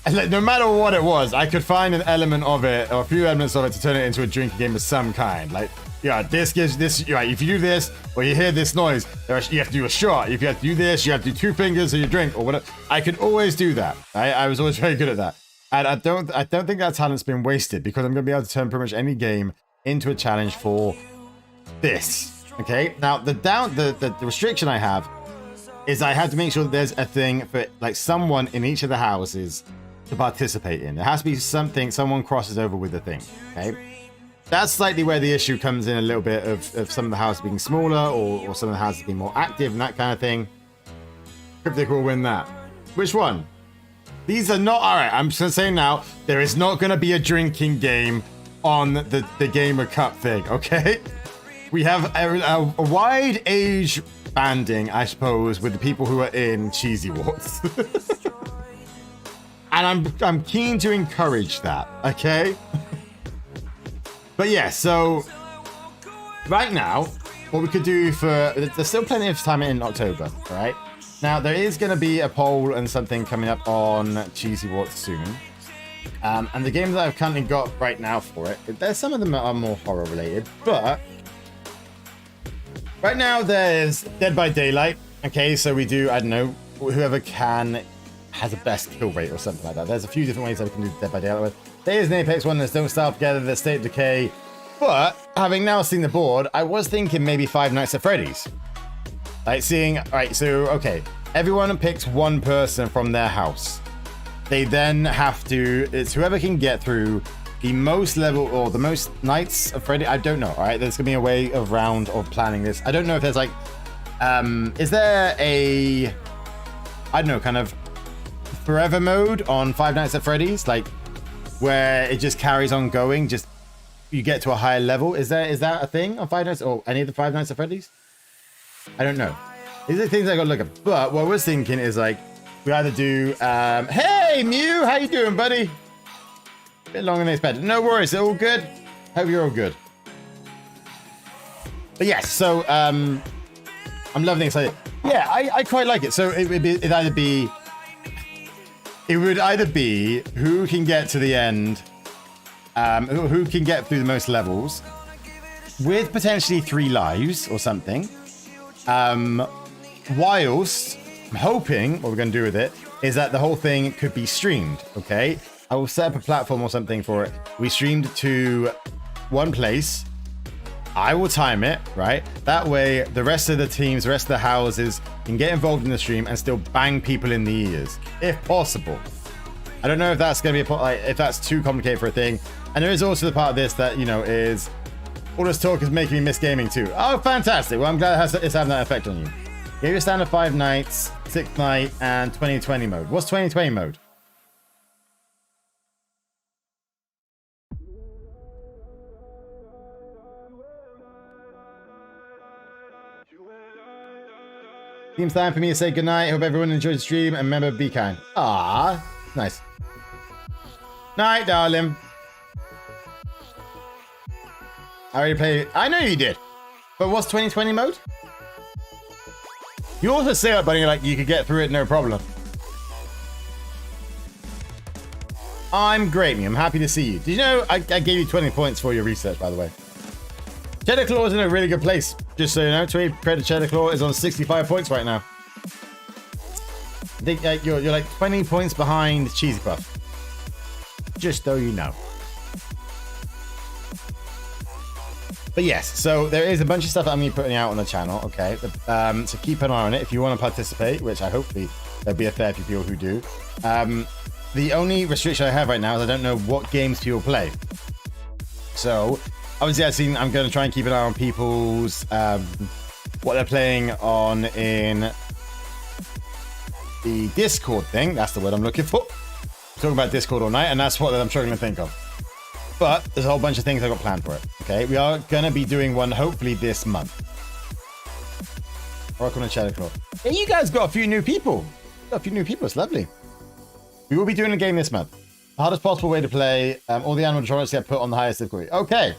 And like, no matter what it was, I could find an element of it or a few elements of it to turn it into a drinking game of some kind. Like, yeah, this gives this. Right, if you do this or you hear this noise, you have to do a shot. If you have to do this, you have to do 2 fingers or you drink or whatever. I could always do that. I was always very good at that, and I don't think that talent's been wasted, because I'm gonna be able to turn pretty much any game into a challenge for this. Okay, now the restriction I have is I have to make sure that there's a thing for like someone in each of the houses to participate in. There has to be something someone crosses over with the thing. Okay, that's slightly where the issue comes in a little bit of some of the houses being smaller or some of the houses being more active and that kind of thing. Cryptic will win that. Which one? These are not all right. I'm just gonna say now, there is not gonna be a drinking game on the Gamer Cup thing. Okay, we have a wide age banding, I suppose, with the people who are in CheeZwarts. And I'm keen to encourage that, okay? But yeah, so right now, what we could do there's still plenty of time in October, all right? Now, there is going to be a poll and something coming up on CheeZwarts soon. And the games that I've currently got right now for it, there's some of them that are more horror related, but right now there's Dead by Daylight. Okay, so we do, I don't know, whoever has a best kill rate or something like that. There's a few different ways that we can do Dead by Daylight with. There is an Apex one, there's Don't Starve Together, there's State of Decay. But having now seen the board, I was thinking maybe Five Nights at Freddy's. Like seeing, all right, so, okay, everyone picks one person from their house. They then have to, it's whoever can get through the most level or the most nights of Freddy. I don't know, all right? There's gonna be a way around of planning this. I don't know if there's like, is there a, I don't know, kind of forever mode on Five Nights at Freddy's, like where it just carries on going, just you get to a higher level? Is that a thing on Five Nights or any of the Five Nights at Freddy's? I don't know. These are things I gotta look at. But what I was thinking is like we either do hey Mew, how you doing, buddy? A bit longer than expected. No worries, all good. Hope you're all good. But yes, so I'm loving this idea. Yeah, I quite like it. So it would either be who can get to the end, who can get through the most levels, with potentially 3 lives or something. Whilst I'm hoping what we're going to do with it is that the whole thing could be streamed. Okay, I will set up a platform or something for it. We streamed to one place. I will time it, right? That way, the rest of the teams, the rest of the houses can get involved in the stream and still bang people in the ears, if possible. I don't know if that's going to be if that's too complicated for a thing. And there is also the part of this that, you know, is all this talk is making me miss gaming too. Oh, fantastic. Well, I'm glad it's having that effect on you. Give you a standard 5 nights, 6th night, and 2020 mode. What's 2020 mode? Seems time for me to say goodnight. Hope everyone enjoyed the stream and remember, be kind. Ah, nice. Night, darling. I already played. I know you did. But what's 2020 mode? You also say it, buddy, like you could get through it, no problem. I'm great, me. I'm happy to see you. Did you know I gave you 20 points for your research, by the way? Cheddar Claw is in a really good place. Just so you know, Credit Cheddar Claw is on 65 points right now. I think you're like 20 points behind Cheesy Puff. Just so you know. But yes, so there is a bunch of stuff that I'm going to be putting out on the channel, okay? So keep an eye on it if you want to participate, which I hopefully there'll be a fair few people who do. The only restriction I have right now is I don't know what games people play. So obviously I'm going to try and keep an eye on people's what they're playing on in the Discord thing. That's the word I'm looking for. I'm talking about Discord all night, and that's what I'm struggling to think of. But there's a whole bunch of things I've got planned for it. Okay, we are going to be doing one hopefully this month. Rock on a Cheddar Claw. Hey, you guys got a few new people. Got a few new people. It's lovely. We will be doing a game this month. The hardest possible way to play. All the animatronics get put on the highest difficulty. Okay.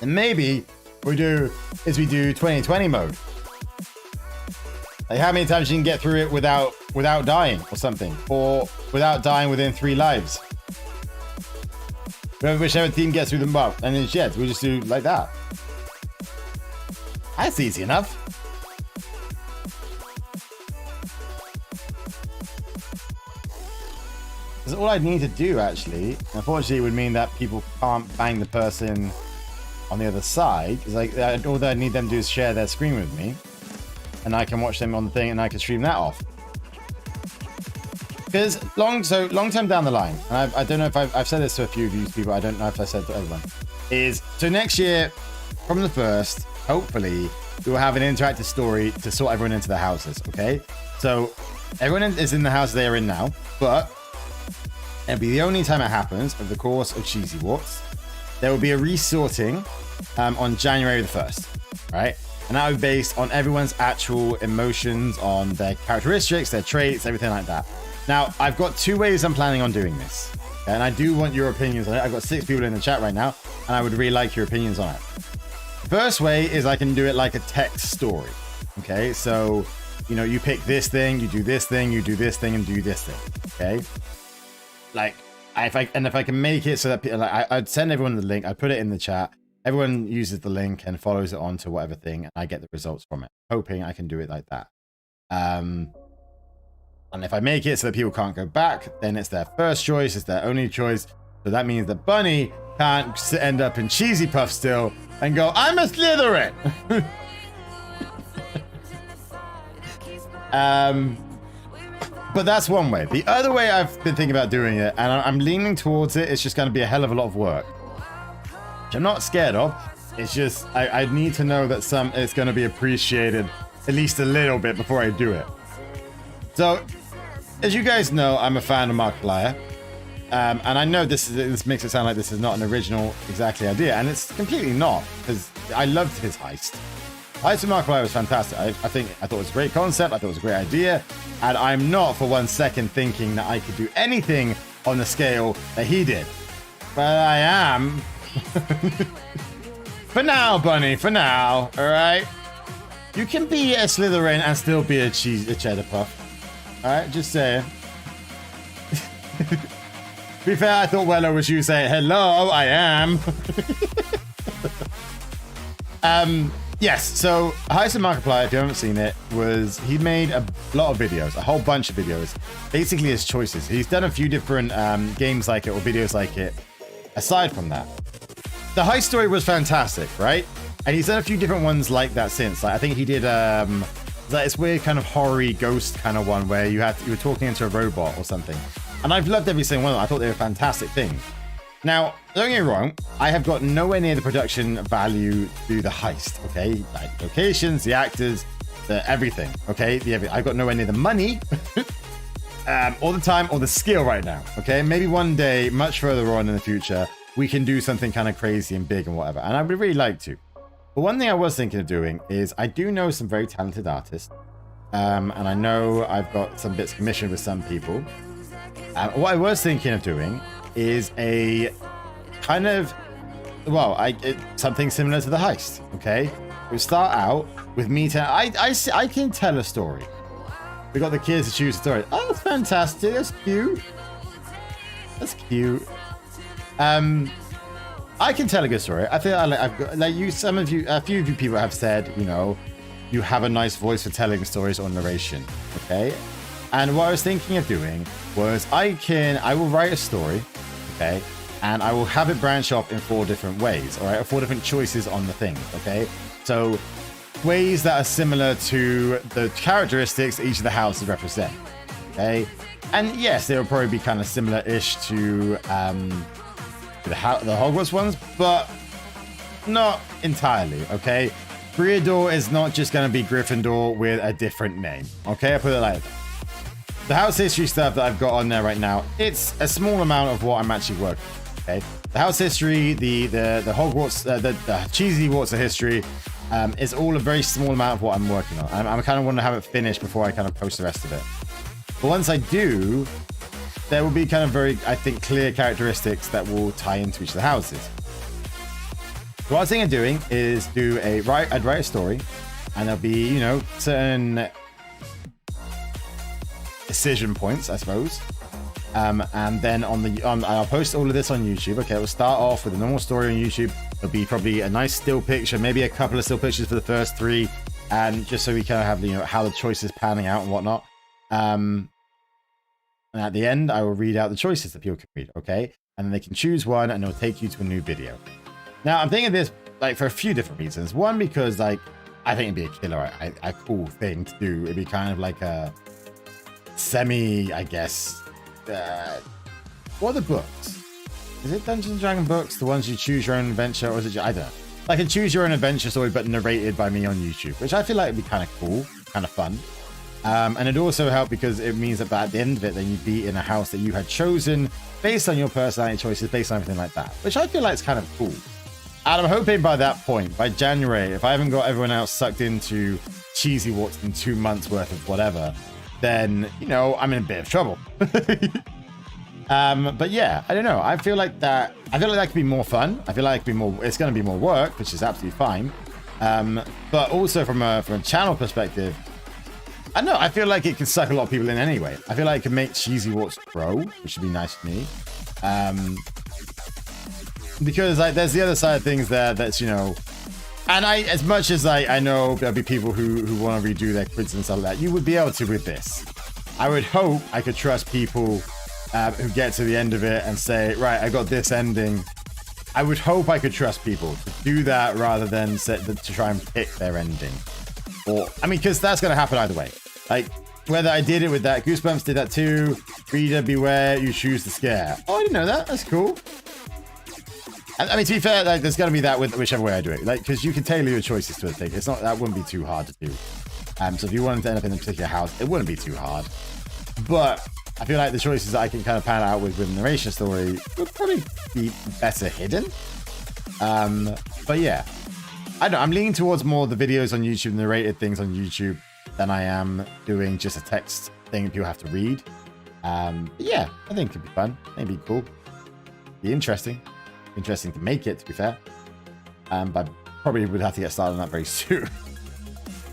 And maybe we do 2020 mode. Like how many times you can get through it without dying or something, or without dying within 3 lives. Whichever team gets through the map, and then sheds, we'll just do like that. That's easy enough. Because all I need to do, actually, unfortunately, would mean that people can't bang the person on the other side. It's like all that I need them to do is share their screen with me, and I can watch them on the thing, and I can stream that off. Because long term down the line, and I don't know if I've said this to a few of you people, I don't know if I said to everyone, is so next year, from the 1st, hopefully, we will have an interactive story to sort everyone into their houses, okay? So everyone is in the house they are in now, but it'll be the only time it happens over the course of CheeZwarts. There will be a resorting on January the 1st, right? And that will be based on everyone's actual emotions, on their characteristics, their traits, everything like that. Now, I've got 2 ways I'm planning on doing this, okay? And I do want your opinions on it. I've got 6 people in the chat right now, and I would really like your opinions on it. The first way is I can do it like a text story, okay? So, you know, you pick this thing, you do this thing, you do this thing, and do this thing, okay? Like, if I can make it so that people, like, I'd send everyone the link, I'd put it in the chat, everyone uses the link and follows it on to whatever thing, and I get the results from it, hoping I can do it like that. And if I make it so that people can't go back, then it's their first choice, it's their only choice. So that means that Bunny can't end up in Cheesy Puff still and go, I'm a Slytherin! But that's one way. The other way I've been thinking about doing it, and I'm leaning towards it, it's just going to be a hell of a lot of work. Which I'm not scared of. It's just, I need to know that it's going to be appreciated at least a little bit before I do it. So, as you guys know, I'm a fan of Markiplier. And I know this makes it sound like this is not an original exactly idea, and it's completely not, because I loved his heist. Heist of Markiplier was fantastic. I thought it was a great concept, I thought it was a great idea, and I'm not for 1 second thinking that I could do anything on the scale that he did. But I am. For now, Bunny, for now, alright? You can be a Slytherin and still be a cheddar puff. Alright, just saying. To be fair, I thought Wello was you saying, hello, I am. Yes, so Heist of Markiplier, if you haven't seen it, he made a lot of videos, a whole bunch of videos. Basically his choices. He's done a few different games like it or videos like it. Aside from that, the heist story was fantastic, right? And he's done a few different ones like that since. Like, I think he did like this weird kind of horror-y ghost kind of one where you were talking into a robot or something. And I've loved every single one of them. I thought they were fantastic things. Now, don't get me wrong, I have got nowhere near the production value to the heist, okay? Like locations, the actors, everything, okay? I've got nowhere near the money, all the time, or the skill right now, okay? Maybe one day, much further on in the future, we can do something kind of crazy and big and whatever, and I would really like to. But one thing I was thinking of doing is I do know some very talented artists, and I know I've got some bits commissioned with some people. What I was thinking of doing is a kind of, well, something similar to the heist, okay? We start out with me I can tell a story. We got the kids to choose a story. Oh, that's fantastic. That's cute. That's cute. I can tell a good story. I feel I've got, like you, a few of you people have said, you know, you have a nice voice for telling stories or narration, okay? And what I was thinking of doing was I will write a story, okay? And I will have it branch off in 4 different ways, all right? 4 different choices on the thing, okay? So ways that are similar to the characteristics each of the houses represent, okay? And yes, they will probably be kind of similar-ish to the Hogwarts ones, but not entirely, okay? Gryffindor is not just going to be Gryffindor with a different name, okay? I put it like that. The house history stuff that I've got on there right now, it's a small amount of what I'm actually working on, okay? The house history, the Hogwarts, the CheeZwarts of history is all a very small amount of what I'm working on. I kind of want to have it finished before I kind of post the rest of it. But once I do, there will be kind of very, I think, clear characteristics that will tie into each of the houses. So what I was thinking of doing is I'd write a story, and there'll be, you know, certain decision points, I suppose. And then I'll post all of this on YouTube. Okay, we'll start off with a normal story on YouTube. There'll be probably a nice still picture, maybe a couple of still pictures for the first 3, and just so we kind of have, you know, how the choices panning out and whatnot. And at the end, I will read out the choices that people can read, okay? And then they can choose one, and it'll take you to a new video. Now, I'm thinking of this, like, for a few different reasons. One, because, like, I think it'd be a killer, a cool thing to do. It'd be kind of like a semi, I guess, what are the books? Is it Dungeons & Dragons books? The ones you choose your own adventure, or is it I don't know. Like a choose your own adventure story, but narrated by me on YouTube, which I feel like would be kind of cool, kind of fun. And it'd also help because it means that at the end of it, then you'd be in a house that you had chosen based on your personality choices, based on everything like that, which I feel like is kind of cool. And I'm hoping by that point, by January, if I haven't got everyone else sucked into CheeZwarts in 2 months worth of whatever, then, you know, I'm in a bit of trouble. But yeah, I don't know. I feel like that could be more fun. I feel like it's going to be more work, which is absolutely fine. But also from a channel perspective, I don't know, I feel like it can suck a lot of people in anyway. I feel like it can make CheeZwarts grow, which would be nice to me. Because like there's the other side of things there that's, you know, and as much as I know there'll be people who want to redo their quids and stuff like that, you would be able to with this. I would hope I could trust people who get to the end of it and say, right, I got this ending. I would hope I could trust people to do that rather than to try and pick their ending. Or, I mean, because that's going to happen either way. Like, whether I did it with that, Goosebumps did that too. Reader, beware, you choose the scare. Oh, I didn't know that. That's cool. I mean, to be fair, like, there's going to be that with whichever way I do it. Like, because you can tailor your choices to a thing. It's not, that wouldn't be too hard to do. So if you wanted to end up in a particular house, it wouldn't be too hard. But I feel like the choices that I can kind of pan out with narration story would probably be better hidden. But yeah, I don't know, I'm leaning towards more of the videos on YouTube, narrated things on YouTube, than I am doing just a text thing that people have to read. But yeah, I think it could be fun. Maybe cool. Be interesting. Interesting to make it, to be fair. But probably would have to get started on that very soon.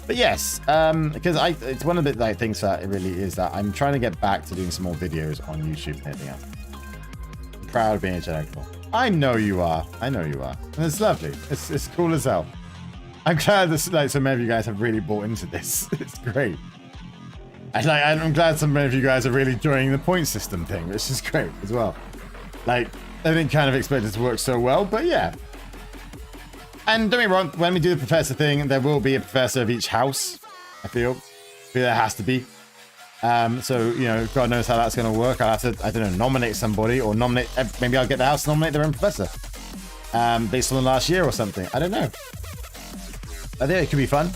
But yes, because it's one of the like things that it really is that I'm trying to get back to doing some more videos on YouTube and everything else. I'm proud of being a channel. I know you are. I know you are. And it's lovely. It's cool as hell. I'm glad that like so many of you guys have really bought into this. It's great. And like I'm glad so many of you guys are really enjoying the point system thing, which is great as well. Like I didn't kind of expect it to work so well, but yeah. And don't get me wrong, when we do the professor thing, there will be a professor of each house, I feel. There has to be. So, you know, God knows how that's going to work. I'll have to, I don't know, nominate somebody or nominate, maybe I'll get the house to nominate their own professor. Based on the last year or something. I don't know. I think it could be fun.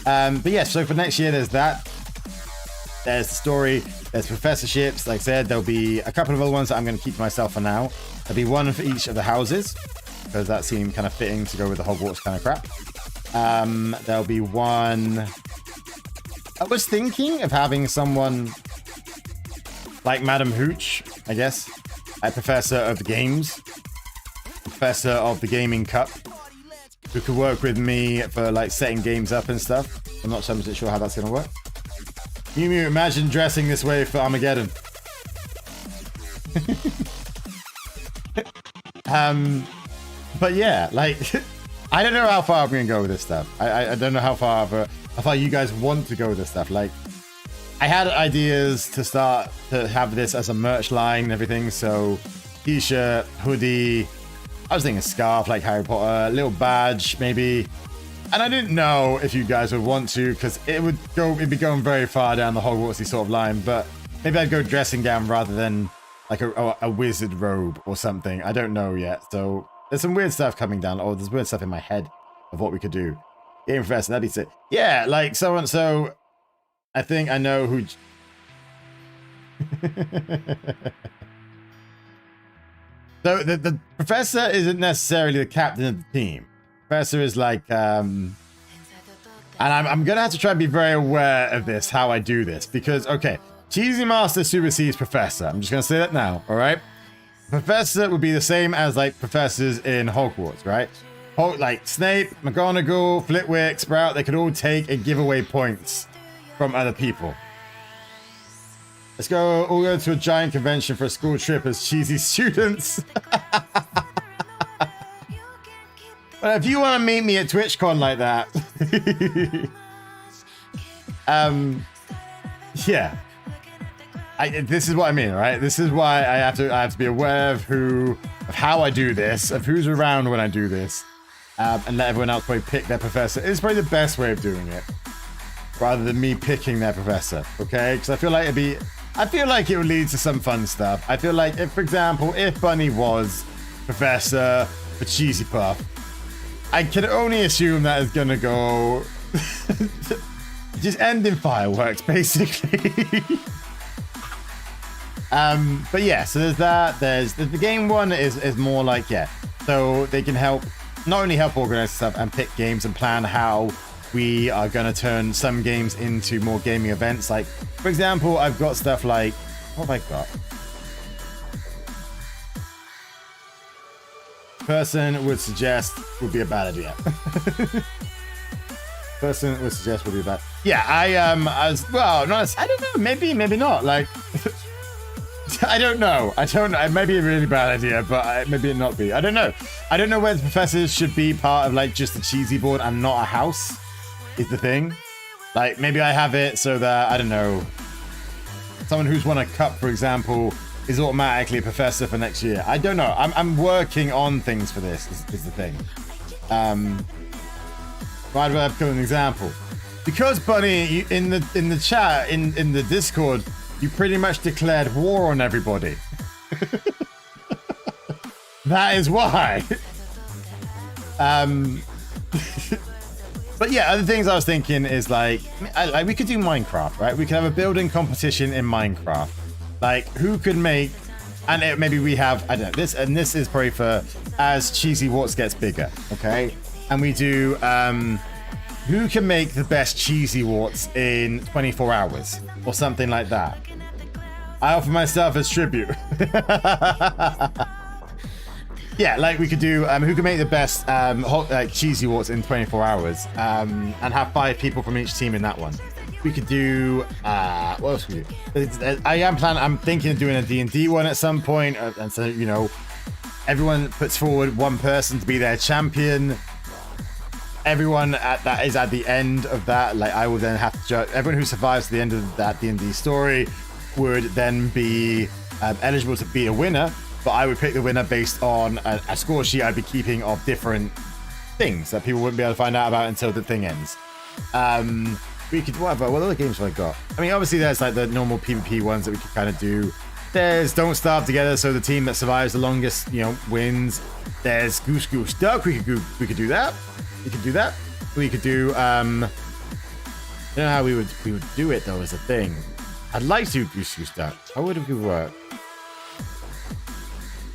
But yeah, so for next year, there's that. There's the story. There's professorships. Like I said, there'll be a couple of other ones that I'm going to keep to myself for now. There'll be one for each of the houses, because that seemed kind of fitting to go with the Hogwarts kind of crap. There'll be one... I was thinking of having someone like Madam Hooch, I guess, a professor of the games, professor of the gaming cup, who could work with me for like setting games up and stuff. I'm not so much sure how that's going to work. You imagine dressing this way for Armageddon. But yeah, like, I don't know how far I'm going to go with this stuff. I don't know how far you guys want to go with this stuff. Like, I had ideas to start to have this as a merch line and everything. So t-shirt, hoodie. I was thinking scarf like Harry Potter, little badge maybe. And I didn't know if you guys would want to, because it'd be going very far down the Hogwartsy sort of line, but maybe I'd go dressing gown rather than like a wizard robe or something. I don't know yet. So there's some weird stuff coming down. Oh, there's weird stuff in my head of what we could do. Game Professor, that'd be sick. Yeah, like so I think I know who. So the professor isn't necessarily the captain of the team. Professor is like, and I'm gonna have to try and be very aware of this, how I do this, because okay, CheeZy Master supersedes Professor. I'm just gonna say that now, all right? Professor would be the same as like professors in Hogwarts, right? Like Snape, McGonagall, Flitwick, Sprout, they could all take and give away points from other people. Let's go all go to a giant convention for a school trip as CheeZy students. But if you want to meet me at TwitchCon like that, yeah, this is what I mean, right? This is why I have to be aware of how I do this, of who's around when I do this, and let everyone else probably pick their professor. It's probably the best way of doing it, rather than me picking their professor. Okay, because I feel like it would lead to some fun stuff. I feel like if, for example, if Bunny was professor for Cheesy Puff, I can only assume that is gonna go just end in fireworks, basically. But yeah, so there's that. There's the game one is more like, yeah, so they can not only help organize stuff and pick games and plan how we are gonna turn some games into more gaming events. Like, for example, I've got stuff like, what have I got? Person would suggest would be a bad idea. Person would suggest would be bad. Yeah, as well, not. I don't know. Maybe not. Like, I don't know. It may be a really bad idea, but maybe it not be. I don't know. I don't know whether professors should be part of like just a cheesy board and not a house. Is the thing. Like, maybe I have it so that I don't know. Someone who's won a cup, for example, is automatically a professor for next year. I don't know. I'm working on things for this. Is the thing. Why do I have to give an example? Because Bunny, in the chat in the Discord, you pretty much declared war on everybody. That is why. But yeah, other things I was thinking is like we could do Minecraft, right? We could have a building competition in Minecraft. Like, who could make, and maybe we have, I don't know, this is probably for as CheeZwarts gets bigger, okay? And we do, who can make the best CheeZwarts in 24 hours or something like that. I offer myself as tribute. Yeah, like we could do, who can make the best like CheeZwarts in 24 hours and have 5 people from each team in that one. We could do, what else could we do? I'm thinking of doing a D&D one at some point, and so, you know, everyone puts forward one person to be their champion. Everyone that is at the end of that, like I will then have to judge, everyone who survives to the end of that D&D story would then be eligible to be a winner, but I would pick the winner based on a score sheet I'd be keeping of different things that people wouldn't be able to find out about until the thing ends. We could, what other games have I got? I mean, obviously there's like the normal PvP ones that we could kind of do. There's Don't Starve Together, so the team that survives the longest, you know, wins. There's Goose Goose Duck. We could do that. We could do that. We could do, I don't know how we would do it though, as a thing. I'd like to do Goose Goose Duck. How would it work?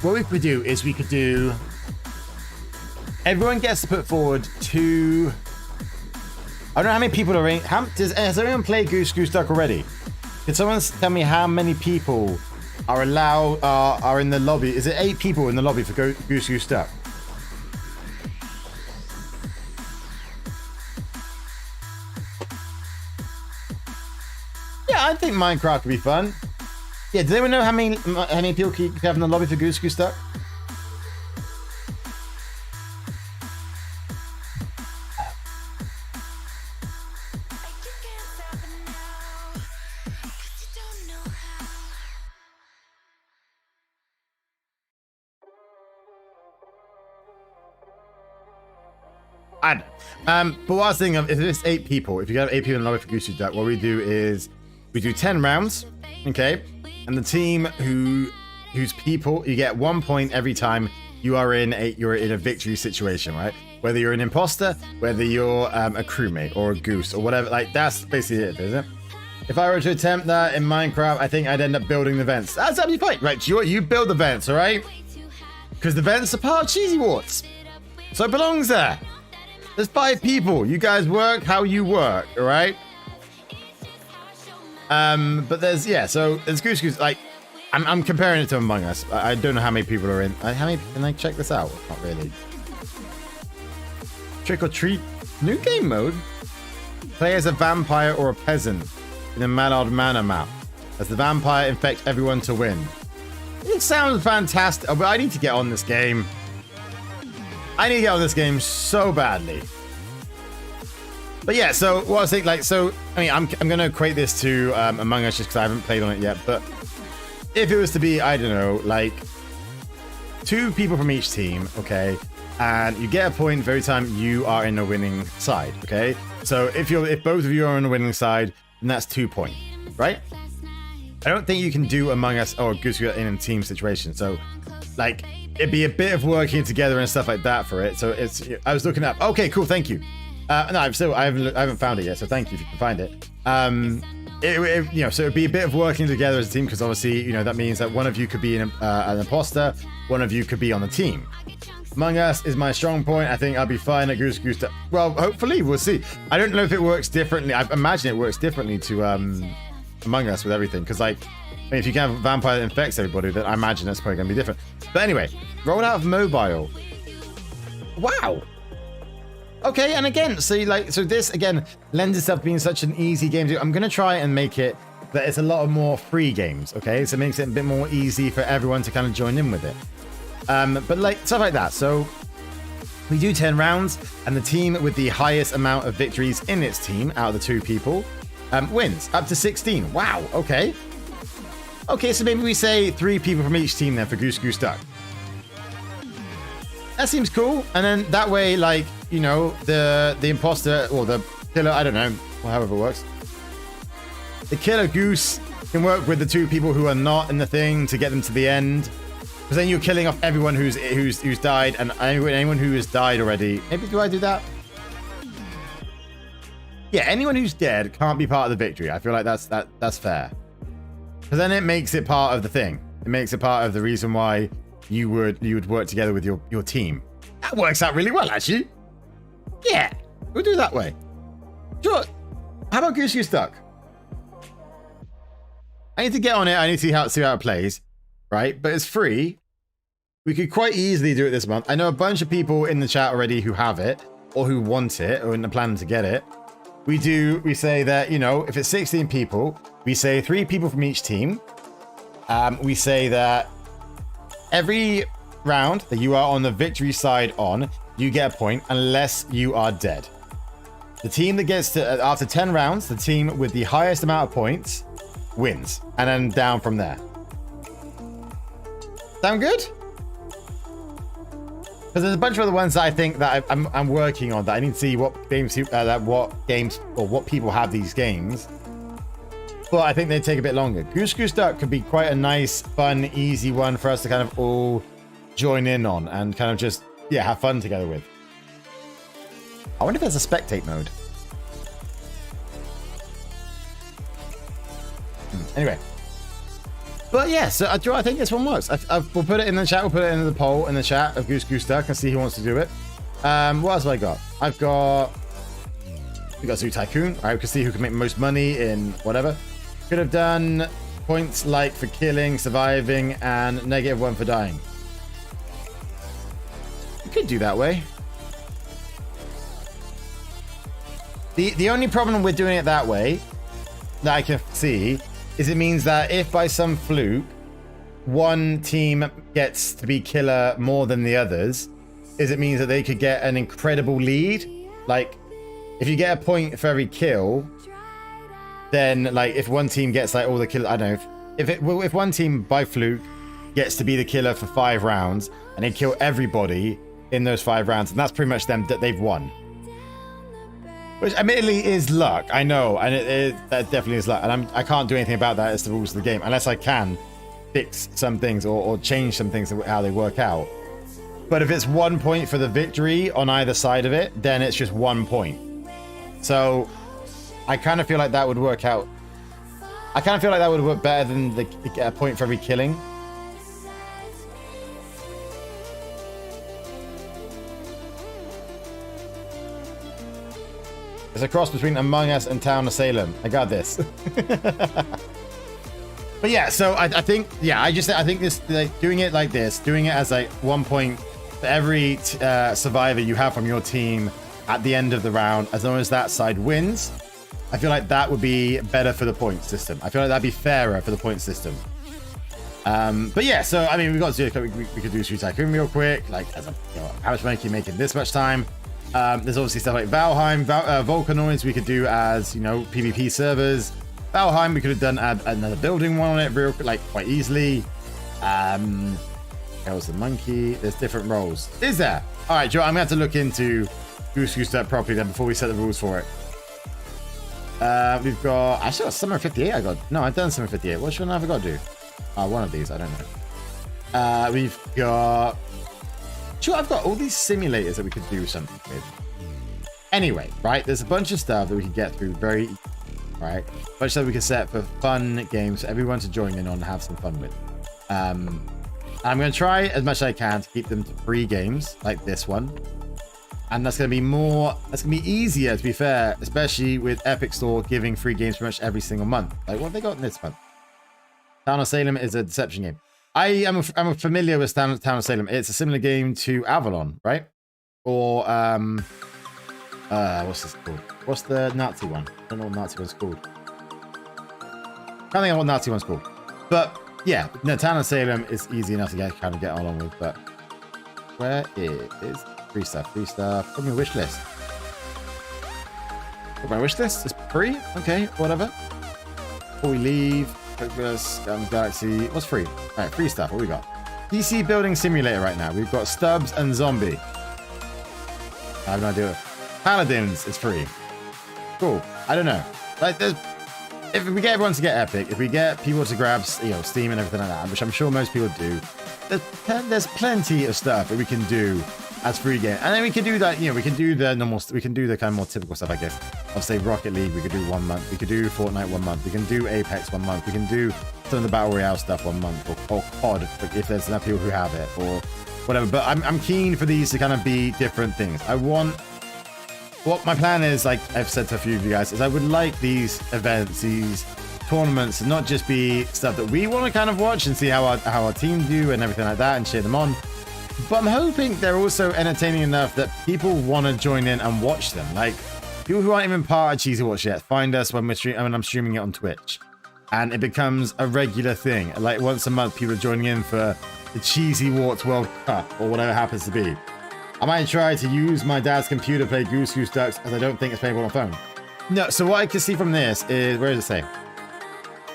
What we could do is we could do, everyone gets to put forward 2. I don't know how many people are in. Has everyone played Goose Goose Duck already? Can someone tell me how many people are allowed are in the lobby? Is it 8 people in the lobby for Goose Goose Duck? Yeah, I think Minecraft could be fun. Yeah, does anyone know how many people can have in the lobby for Goose Goose Duck? I don't know. But what I was thinking of, if it's 8 people, if you have 8 people in lobby for Goose Goose Duck, what we do is we do 10 rounds, okay? And the team whose people, you get 1 point every time you're in a victory situation, right? Whether you're an imposter, whether you're a crewmate or a goose or whatever, like that's basically it, isn't it? If I were to attempt that in Minecraft, I think I'd end up building the vents. That's absolutely fine. Right, you build the vents, all right? Because the vents are part of CheeZwarts. So it belongs there. There's 5 people. You guys work how you work, all right? But there's, yeah, so there's Goose Goose, like, I'm comparing it to Among Us. I don't know how many people are in. How many, can I check this out? Not really. Trick or treat. New game mode. Play as a vampire or a peasant in a Mallard Manor map. As the vampire infects everyone to win. It sounds fantastic, but I need to get on this game. I need to get on this game so badly. But yeah, so what I was thinking, like, so, I mean, I'm going to equate this to Among Us just because I haven't played on it yet, but if it was to be, I don't know, like 2 people from each team, okay, and you get a point for every time you are in the winning side, okay? So if both of you are on the winning side, then that's 2 points, right? I don't think you can do Among Us or Goose Goose in a team situation. So, like, it'd be a bit of working together and stuff like that for it. So it's, I was looking up. Okay, cool, thank you. No, I haven't found it yet. So thank you if you can find it. You know, so it'd be a bit of working together as a team because obviously, you know, that means that one of you could be an imposter, one of you could be on the team. Among Us is my strong point. I think I'll be fine at Goose Goose. Well, hopefully, we'll see. I don't know if it works differently. I imagine it works differently to Among Us with everything. Because, like, I mean, if you can have a vampire that infects everybody, then I imagine that's probably going to be different. But anyway, roll out of mobile. Wow. Okay, and again, so this again lends itself to being such an easy game to do. I'm gonna try and make it that it's a lot of more free games, okay? So it makes it a bit more easy for everyone to kind of join in with it. But like stuff like that. So we do 10 rounds, and the team with the highest amount of victories in its team out of the 2 people wins up to 16. Wow. Okay. Okay, so maybe we say 3 people from each team then for Goose Goose Duck. That seems cool. And then that way, like, you know, the imposter or the killer, I don't know, however it works. The killer goose can work with the 2 people who are not in the thing to get them to the end. Because then you're killing off everyone who's died, and anyone who has died already. Maybe do I do that? Yeah, anyone who's dead can't be part of the victory. I feel like that's fair. Because then it makes it part of the thing. It makes it part of the reason why you would work together with your team. That works out really well, actually. Yeah, we'll do it that way. Sure. How about Goose Goose Duck? I need to get on it. I need to see how it plays, right? But it's free. We could quite easily do it this month. I know a bunch of people in the chat already who have it or who want it or in the plan to get it. We say that, you know, if it's 16 people, we say 3 people from each team. We say that every round that you are on the victory side on, you get a point unless you are dead. The team that gets to, after 10 rounds, the team with the highest amount of points wins. And then down from there. Sound good? Because there's a bunch of other ones that I think that I'm working on that I need to see what games or what people have these games. But I think they take a bit longer. Goose Goose Duck could be quite a nice, fun, easy one for us to kind of all join in on and kind of just, yeah, have fun together with. I wonder if there's a spectate mode. Anyway. But yeah, so I think this one works. We'll put it in the chat. We'll put it in the poll in the chat of Goose Goose Duck and see who wants to do it. What else have I got? We got Zoo Tycoon. All right, we can see who can make the most money in whatever. Could have done points like for killing, surviving, and -1 for dying. We could do that way. The only problem with doing it that way that I can see is it means that if by some fluke one team gets to be killer more than the others, it means that they could get an incredible lead. Like, if you get a point for every kill, then like if one team gets like all the kill, I don't know, if one team by fluke gets to be the killer for 5 rounds and they kill everybody in those 5 rounds, and that's pretty much them that they've won. Which admittedly is luck, I know, and that definitely is luck, and I can't do anything about that as the rules of the game, unless I can fix some things or change some things how they work out. But if it's 1 point for the victory on either side of it, then it's just 1 point. So I kind of feel like that would work out. I kind of feel like that would work better than the point for every killing. It's a cross between Among Us and Town of Salem. I got this. But yeah, so I think, yeah, I think this, like, doing it like this, doing it as like 1 point for every survivor you have from your team at the end of the round, as long as that side wins, I feel like that would be better for the point system. I feel like that'd be fairer for the point system. But yeah, so I mean, we could do Street Tycoon real quick. Like, as a, you know, how much money can you make in this much time? There's obviously stuff like Valheim, Volcanoids we could do as, you know, PvP servers. Valheim we could have done add another building one on it real like quite easily. There was the monkey. There's different roles. Is there? All right, Joe, I'm gonna have to look into Goose that properly then before we set the rules for it. We've got actually got Summer 58. I've done Summer 58. Which one have I got to do? One of these. I don't know. We've got. Sure, I've got all these simulators that we could do something with. Anyway, right? There's a bunch of stuff that we could get through very, right? A bunch of stuff we could set for fun games for everyone to join in on and have some fun with. I'm going to try as much as I can to keep them to free games like this one. And that's going to be more, that's going to be easier, to be fair, especially with Epic Store giving free games pretty much every single month. Like, what have they got in this month? Town of Salem is a deception game. I'm familiar with Town of Salem. It's a similar game to Avalon, right? Or, what's this called? What's the Nazi one? I don't know what Nazi one's called. I can't think of what Nazi one's called. But, yeah, no, Town of Salem is easy enough to kind of get along with, but where is free stuff? Free stuff. Put me a wish list. Put my wish list? It's free? Okay, whatever. Before we leave, Progress, Galaxy. What's free? All right, free stuff. What we got? PC Building Simulator right now. We've got Stubbs and Zombie. I have no idea. Paladins is free. Cool. I don't know. Like, if we get everyone to get Epic, if we get people to grab, you know, Steam and everything like that, which I'm sure most people do, there's plenty of stuff that we can do as free game. And then we can do that, you know, we can do the normal, we can do the kind of more typical stuff, I guess. I'll say Rocket League, we could do 1 month. We could do Fortnite 1 month. We can do Apex 1 month. We can do some of the Battle Royale stuff 1 month, or COD, if there's enough people who have it, or whatever. But I'm keen for these to kind of be different things. What my plan is, like I've said to a few of you guys, is I would like these events, these tournaments, to not just be stuff that we want to kind of watch and see how our team do and everything like that and cheer them on. But I'm hoping they're also entertaining enough that people want to join in and watch them. Like, people who aren't even part of CheeZwarts yet, find us when I'm streaming it on Twitch. And it becomes a regular thing. Like, once a month, people are joining in for the CheeZwarts World Cup, or whatever happens to be. I might try to use my dad's computer to play Goose Ducks, as I don't think it's playable on phone. No, so what I can see from this is, where does it say?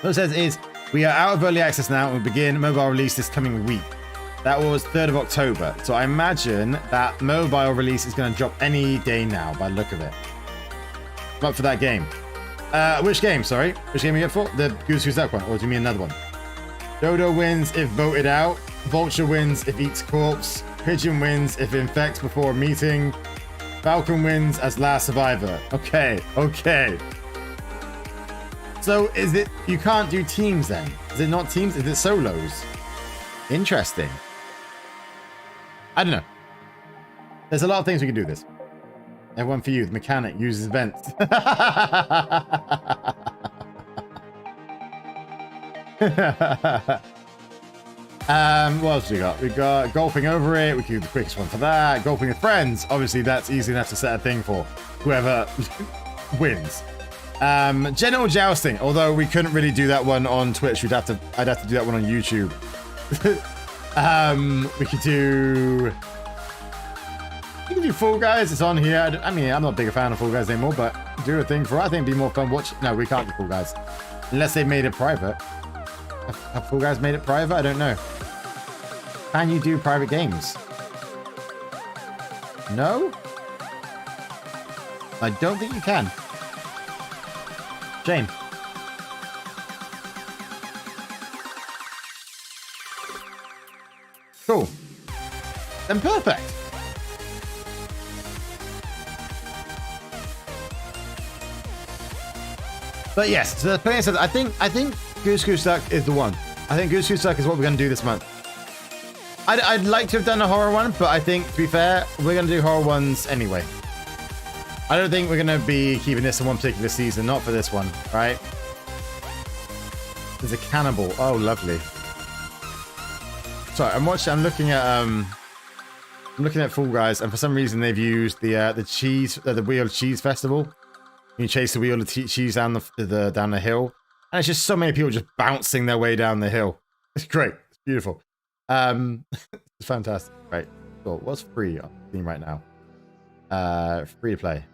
What it says is, we are out of early access now, and we begin mobile release this coming week. That was 3rd of October. So I imagine that mobile release is going to drop any day now, by the look of it. I'm up for that game. Which game, sorry? Which game are you up for? The Goose Duck one, or do you mean another one? Dodo wins if voted out. Vulture wins if eats corpse. Pigeon wins if infects before a meeting. Falcon wins as last survivor. Okay, okay. So is it, you can't do teams then? Is it not teams? Is it solos? Interesting. I don't know. There's a lot of things we can do this. Everyone for you. The mechanic uses vents. What else we got? We got golfing over it. We can do the quickest one for that. Golfing with friends. Obviously, that's easy enough to set a thing for whoever wins. General jousting. Although we couldn't really do that one on Twitch. I'd have to do that one on YouTube. We could do Fall Guys. It's on here. I mean, I'm not a big fan of Fall Guys anymore, but do a thing for it. I think it'd be more fun watch. No, we can't do Fall Guys unless they made it private. Have Fall Guys made it private? I don't know. Can you do private games? No? I don't think you can. Shame. Cool. Then perfect. But yes, so the playing says I think Goose Goose Duck is the one. I think Goose Goose Duck is what we're gonna do this month. I'd like to have done a horror one, but I think, to be fair, we're gonna do horror ones anyway. I don't think we're gonna be keeping this in one particular season, not for this one, right? There's a cannibal. Oh, lovely. Sorry, I'm looking at Fall Guys, and for some reason they've used the Wheel of Cheese Festival. You chase the wheel of cheese down the hill, and it's just so many people just bouncing their way down the hill. It's great. It's beautiful. It's fantastic. Right. Cool. What's free on Steam right now? Free to play.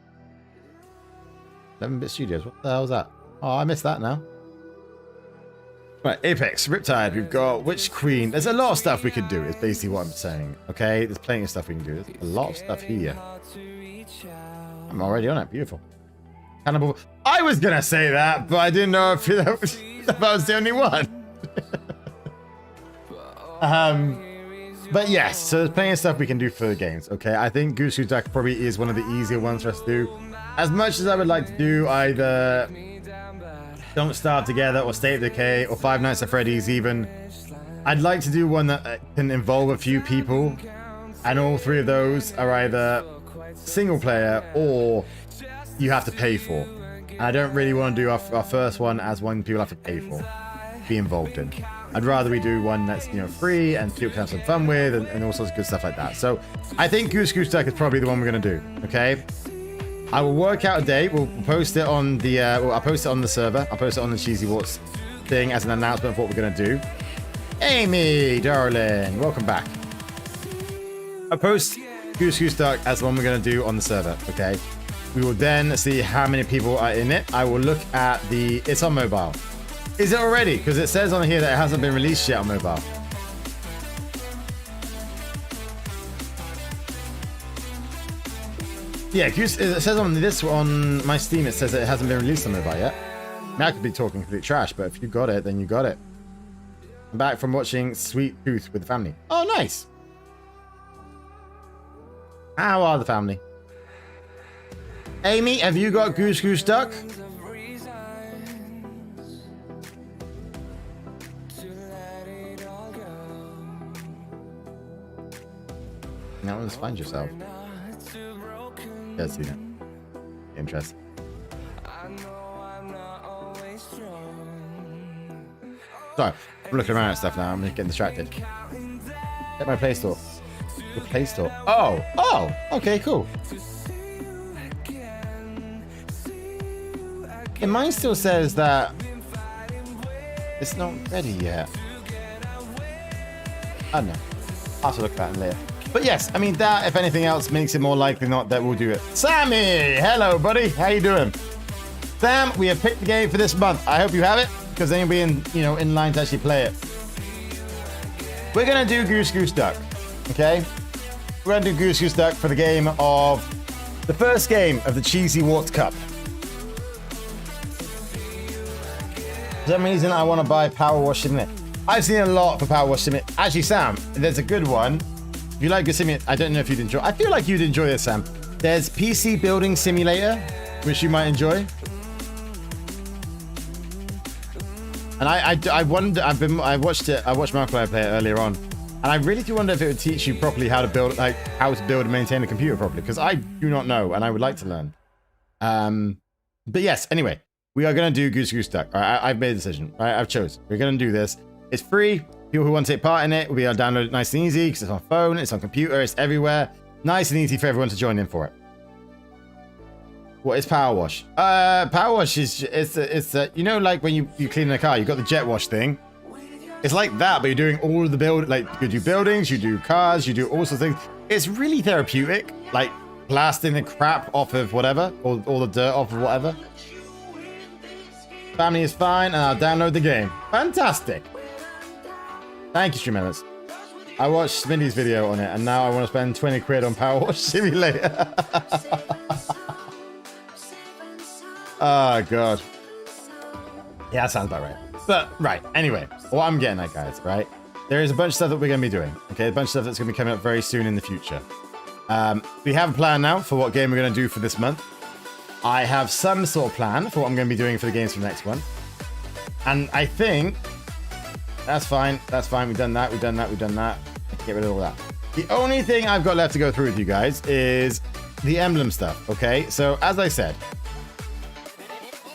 11-bit Studios. What the hell is that? Oh, I missed that now. Right, Apex, Riptide, we've got Witch Queen. There's a lot of stuff we could do, is basically what I'm saying. Okay, there's plenty of stuff we can do. There's a lot of stuff here. I'm already on it. Beautiful. Cannibal. I was gonna say that, but I didn't know if that was, if I was the only one. But yes, so there's plenty of stuff we can do for the games. Okay, I think Goose Goose Duck probably is one of the easier ones for us to do. As much as I would like to do either Don't Starve Together or State of Decay or Five Nights at Freddy's even, I'd like to do one that can involve a few people, and all three of those are either single player or you have to pay for. And I don't really want to do our first one as one people have to pay for, be involved in. I'd rather we do one that's, you know, free and people can have some fun with, and all sorts of good stuff like that. So I think Goose Goose Duck is probably the one we're going to do. Okay, I will work out a date. We'll post it on the I'll post it on the server. I'll post it on the CheeZwarts thing as an announcement of what we're going to do. Amy, darling, welcome back. I'll post Goose Goose Duck as the one we're going to do on the server. Okay, we will then see how many people are in it. I will look at it's on mobile. Is it already? Because it says on here that it hasn't been released yet on mobile. Yeah, it says on my Steam, it says that it hasn't been released on mobile yet. Now I could be talking complete trash, but if you got it, then you got it. I'm back from watching Sweet Tooth with the family. Oh, nice. How are the family? Amy, have you got Goose Goose Duck? Now let's find yourself. Yeah, see that. Interesting. Sorry, I'm looking around at stuff now. I'm just getting distracted. Hit my Play Store. The Play Store. Oh, okay, cool. And mine still says that it's not ready yet. I don't know. I'll have to look at that later. But yes, I mean, that, if anything else, makes it more likely not that we'll do it. Sammy! Hello, buddy. How you doing? Sam, we have picked the game for this month. I hope you have it, because then you'll be in line to actually play it. We're going to do Goose Goose Duck, okay? We're going to do Goose Goose Duck for the game of... the first game of the CheeZwarts Cup. For some reason, I want to buy Power Wash Simulator. I've seen a lot for Power Wash Simulator. Actually, Sam, there's a good one. If you like good simulator, I don't know if you'd enjoy. I feel like you'd enjoy this, Sam. There's PC Building Simulator, which you might enjoy. And I wonder. I watched Markiplier play it earlier on, and I really do wonder if it would teach you properly how to build, how to build and maintain a computer properly, because I do not know, and I would like to learn. But yes, anyway, we are going to do Goose Goose Duck. All right, I've made a decision. All right, I've chosen. We're going to do this. It's free. People who want to take part in it will be able to download it nice and easy because it's on phone, it's on computer, it's everywhere. Nice and easy for everyone to join in for it. What is Power Wash? Power Wash is you know, like when you clean a car, you got the jet wash thing. It's like that, but you're doing all of the you do buildings, you do cars, you do all sorts of things. It's really therapeutic, like blasting the crap off of whatever, or all the dirt off of whatever. Family is fine, and I'll download the game. Fantastic. Thank you, stream members. I watched Smitty's video on it, and now I want to spend 20 quid on Power Wash Simulator. Oh, God. Yeah, that sounds about right. But, right, anyway, what I'm getting at, guys, right? There is a bunch of stuff that we're going to be doing, okay? A bunch of stuff that's going to be coming up very soon in the future. We have a plan now for what game we're going to do for this month. I have some sort of plan for what I'm going to be doing for the games for the next one. And I think that's fine. That's fine. We've done that. We've done that. We've done that. Get rid of all that. The only thing I've got left to go through with you guys is the emblem stuff, okay? So, as I said,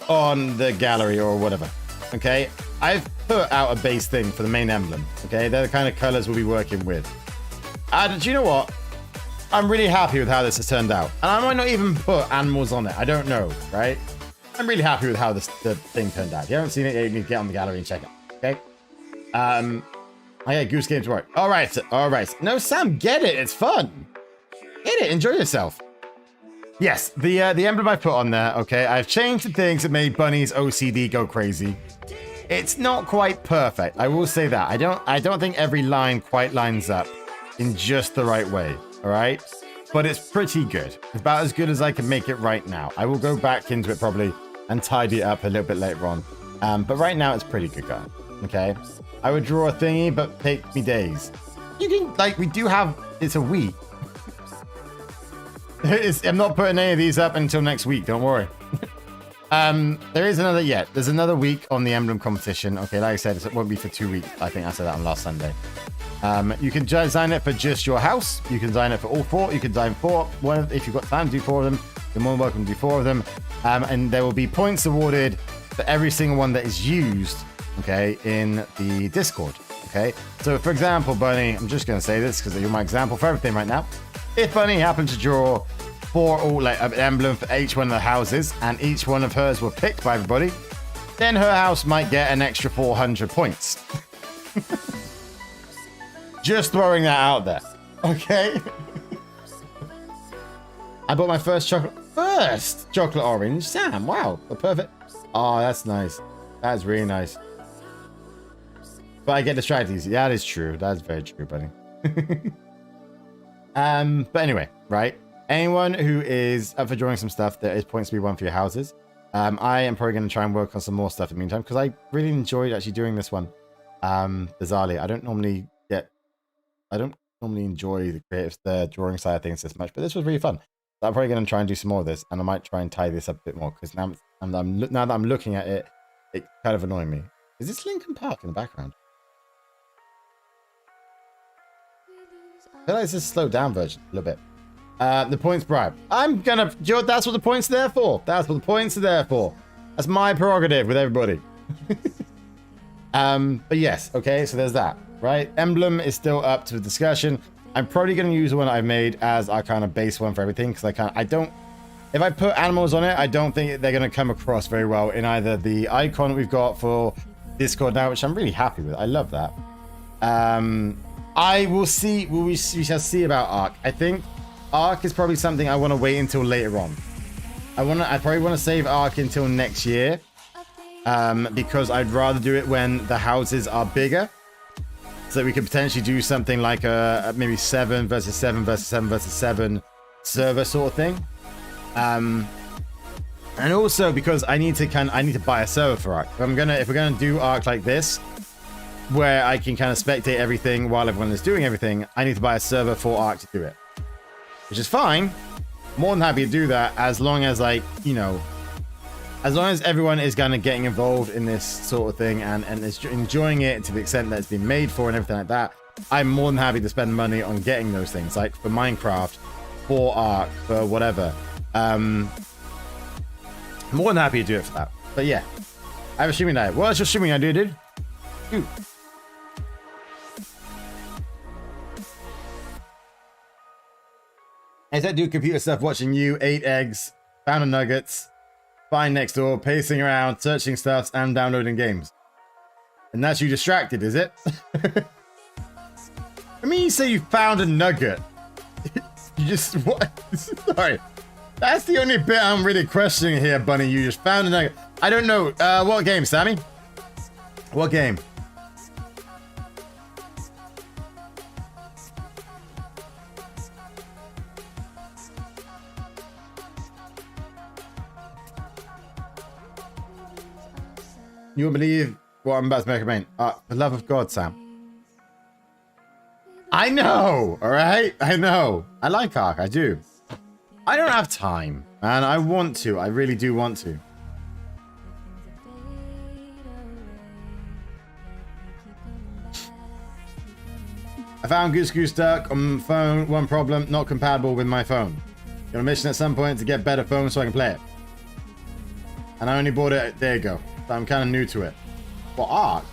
on the gallery or whatever, okay? I've put out a base thing for the main emblem, okay? They're the kind of colors we'll be working with. And do you know what? I'm really happy with how this has turned out. And I might not even put animals on it. I don't know, right? I'm really happy with how the thing turned out. If you haven't seen it, you need to get on the gallery and check it, okay? Okay, Goose Game's right. All right, all right. No, Sam, get it. It's fun. Get it. Enjoy yourself. Yes, the emblem I put on there, okay, I've changed the things that made Bunny's OCD go crazy. It's not quite perfect, I will say that. I don't think every line quite lines up in just the right way, all right? But it's pretty good. It's about as good as I can make it right now. I will go back into it probably and tidy it up a little bit later on. But right now it's pretty good, guys, okay? I would draw a thingy, but take me days. You can, like, we do have, it's a week. I'm not putting any of these up until next week, don't worry. There is another, there's another week on the emblem competition. Okay, like I said, it won't be for 2 weeks. I think I said that on last Sunday. You can design it for just your house. You can design it for all 4. You can design 4. If you've got time to do 4 of them, you're more than welcome to do 4 of them. And there will be points awarded for every single one that is used, okay, in the Discord. Okay, so for example, Bunny, I'm just going to say this because you're my example for everything right now. If Bunny happened to draw 4 all like an emblem for each one of the houses, and each one of hers were picked by everybody, then her house might get an extra 400 points. Just throwing that out there. Okay. I bought my first chocolate orange. Sam, wow, a perfect. Oh, that's nice. That's really nice. But I get distracted easy. Yeah, that is true. That's very true, buddy. But anyway, right? Anyone who is up for drawing some stuff, there is points to be won for your houses. I am probably going to try and work on some more stuff in the meantime, because I really enjoyed actually doing this one. Bizarrely, I don't normally enjoy the drawing side of things this much, but this was really fun. So I'm probably going to try and do some more of this, and I might try and tie this up a bit more, because now that I'm looking at it, it's kind of annoying me. Is this Lincoln Park in the background? I feel like it's a slowed down version a little bit. The points bribe. I'm gonna, that's what the points are there for. That's what the points are there for. That's my prerogative with everybody. But yes, okay, so there's that, right? Emblem is still up to discussion. I'm probably gonna use the one I've made as our kind of base one for everything, because if I put animals on it, I don't think they're gonna come across very well in either the icon we've got for Discord now, which I'm really happy with. I love that. I will see, we shall see about Arc. I think Arc is probably something I want to wait until later on. I probably want to save Arc until next year, because I'd rather do it when the houses are bigger, so that we could potentially do something like a maybe 7 versus 7 versus 7 versus 7 server sort of thing. And also because I need to buy a server for Arc. If we're gonna do Arc like this, where I can kind of spectate everything while everyone is doing everything, I need to buy a server for Arc to do it. Which is fine. More than happy to do that, as long as, like, you know, as long as everyone is kind of getting involved in this sort of thing and is enjoying it to the extent that it's been made for and everything like that. I'm more than happy to spend money on getting those things, like for Minecraft, for Arc, for whatever. More than happy to do it for that. But yeah, I have a streaming night. What's your streaming idea, dude? Ooh. I said do computer stuff, watching you, 8 eggs, pound of nuggets, fine next door, pacing around, searching stuffs, and downloading games. And that's you distracted, is it? I mean, you say you found a nugget. You just, what? Sorry. That's the only bit I'm really questioning here, Bunny. You just found a nugget. I don't know. What game, Sammy? What game? You won't believe what I'm about to make a main. For the love of God, Sam. I know, all right? I know. I like Ark, I do. I don't have time, and I want to. I really do want to. I found Goose Goose Duck on phone. One problem, not compatible with my phone. Got a mission at some point to get better phones so I can play it. And I only bought it, there you go. So I'm kind of new to it. For Ark?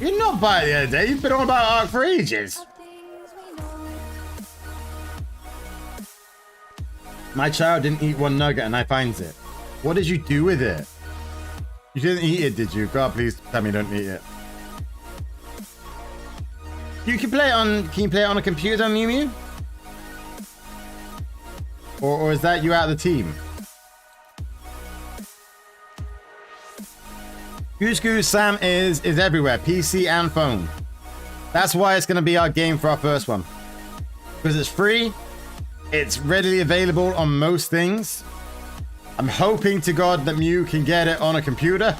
You did not buy it the other day. You've been on about Ark for ages. My child didn't eat one nugget and I finds it. What did you do with it? You didn't eat it, did you? God, please tell me you don't eat it. You can play it on. Can you play it on a computer, Mew Mew? Or is that you out of the team? Goose Goose Sam is everywhere, PC and phone. That's why it's going to be our game for our first one. Because it's free. It's readily available on most things. I'm hoping to God that Mew can get it on a computer.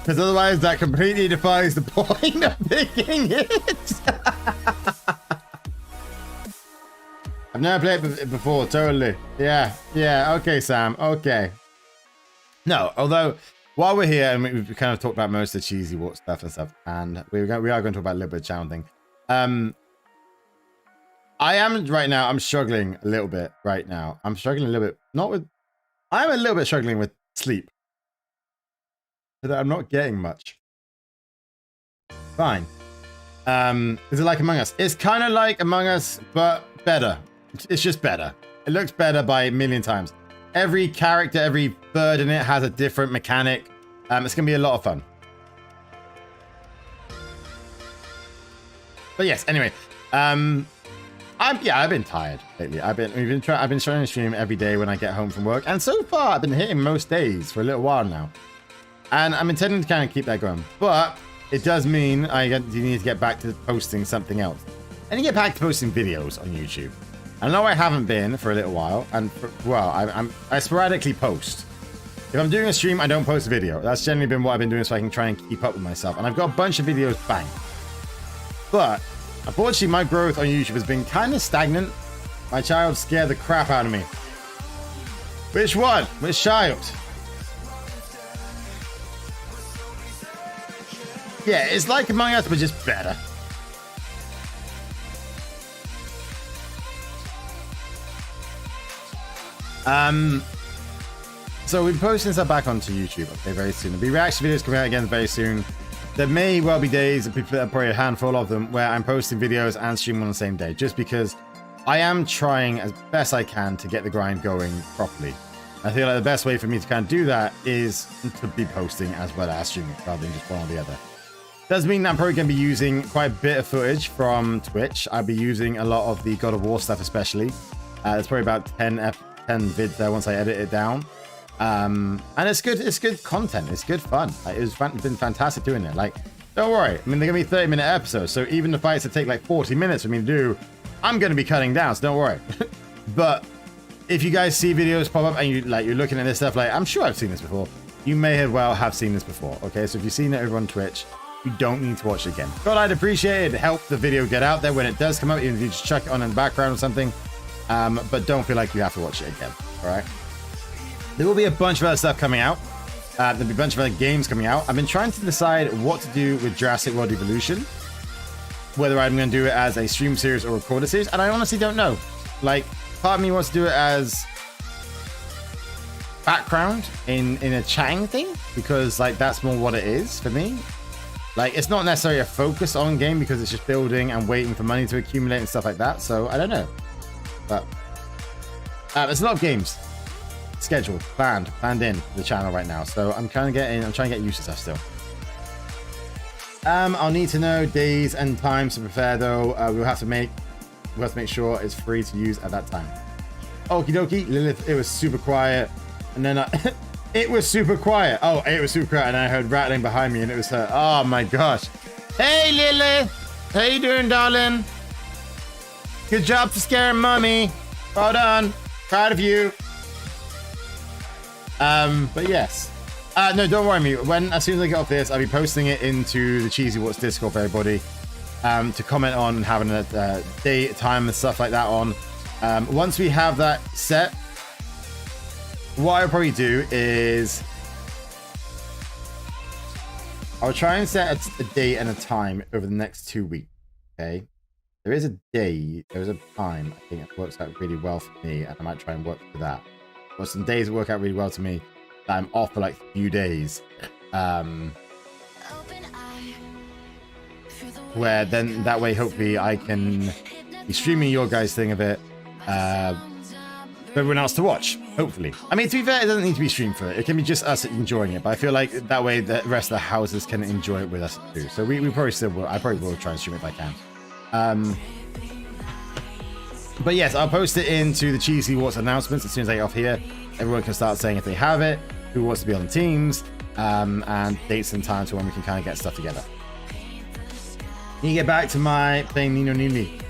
Because otherwise that completely defies the point of picking it. I've never played it before, totally. Yeah, okay, Sam, okay. No, although, while we're here, and we've kind of talked about most of the CheeZwarts stuff, and we are going to talk about a little bit of channel thing. I am, right now, I'm struggling a little bit right now. I'm struggling a little bit, I'm a little bit struggling with sleep. So that I'm not getting much. Fine. Is it like Among Us? It's kind of like Among Us, but better. It's just better. It looks better by a million times. Every character, every bird in it has a different mechanic. It's gonna be a lot of fun. But yes, anyway, I've been tired lately. I've been trying to stream every day when I get home from work, and so far I've been hitting most days for a little while now. And I'm intending to kind of keep that going. But it does mean you need to get back to posting something else. And you get back to posting videos on YouTube. I know I haven't been for a little while. And, I sporadically post. If I'm doing a stream, I don't post a video. That's generally been what I've been doing so I can try and keep up with myself. And I've got a bunch of videos bang. But, unfortunately, my growth on YouTube has been kind of stagnant. My child scared the crap out of me. Which one? Which child? Yeah, it's like Among Us, but just better. So we're posting stuff back onto YouTube, okay, very soon. There'll be reaction videos coming out again very soon. There may well be days, probably a handful of them, where I'm posting videos and streaming on the same day, just because I am trying as best I can to get the grind going properly. I feel like the best way for me to kind of do that is to be posting as well as streaming, rather than just one or the other. Does mean that I'm probably going to be using quite a bit of footage from Twitch. I'll be using a lot of the God of War stuff, especially. There's probably about 10 vids there once I edit it down. And it's good content. It's good fun. It's been fantastic doing it. Like, don't worry. I mean, they're going to be 30-minute episodes. So even the fights that take like 40 minutes for me to do, I'm going to be cutting down. So don't worry. But if you guys see videos pop up and you're looking at this stuff, like, I'm sure I've seen this before. You may well have seen this before. Okay, so if you've seen it over on Twitch, you don't need to watch it again. God, I'd appreciate it. Help the video get out there when it does come up, even if you just chuck it on in the background or something. But don't feel like you have to watch it again. All right. There will be a bunch of other stuff coming out. There'll be a bunch of other games coming out. I've been trying to decide what to do with Jurassic World Evolution. Whether I'm going to do it as a stream series or recorded series, and I honestly don't know. Like, part of me wants to do it as background in a chatting thing, because like that's more what it is for me. Like, it's not necessarily a focus on game because it's just building and waiting for money to accumulate and stuff like that. So I don't know, but there's a lot of games scheduled, planned in for the channel right now. So I'm trying to get used to stuff still. I'll need to know days and times to prepare though. We'll have to make sure it's free to use at that time. Okie dokie, Lilith, it was super quiet. And then it was super quiet. Oh, it was super quiet. And I heard rattling behind me and it was her. Oh my gosh. Hey Lilith, how you doing, darling? Good job for scaring mommy. Well done. Proud of you. But yes. No, don't worry me. As soon as I get off this, I'll be posting it into the CheeZwarts Discord for everybody to comment on, having a date, time, and stuff like that on. Once we have that set, what I'll probably do is I'll try and set a date and a time over the next 2 weeks. Okay, there is a day, there's a time I think it works out really well for me, and I might try and work for that. But some days that work out really well to me that I'm off for like a few days, where then that way hopefully I can be streaming your guys' thing a bit for everyone else to watch, hopefully. I mean, to be fair, it doesn't need to be streamed for it. It can be just us enjoying it, but I feel like that way the rest of the houses can enjoy it with us too. So we probably still will. I probably will try and stream it if I can. But yes, I'll post it into the CheeZwarts announcements as soon as I get off here. Everyone can start saying if they have it, who wants to be on the teams, and dates and times when we can kind of get stuff together. You get back to my playing Nino Nuni.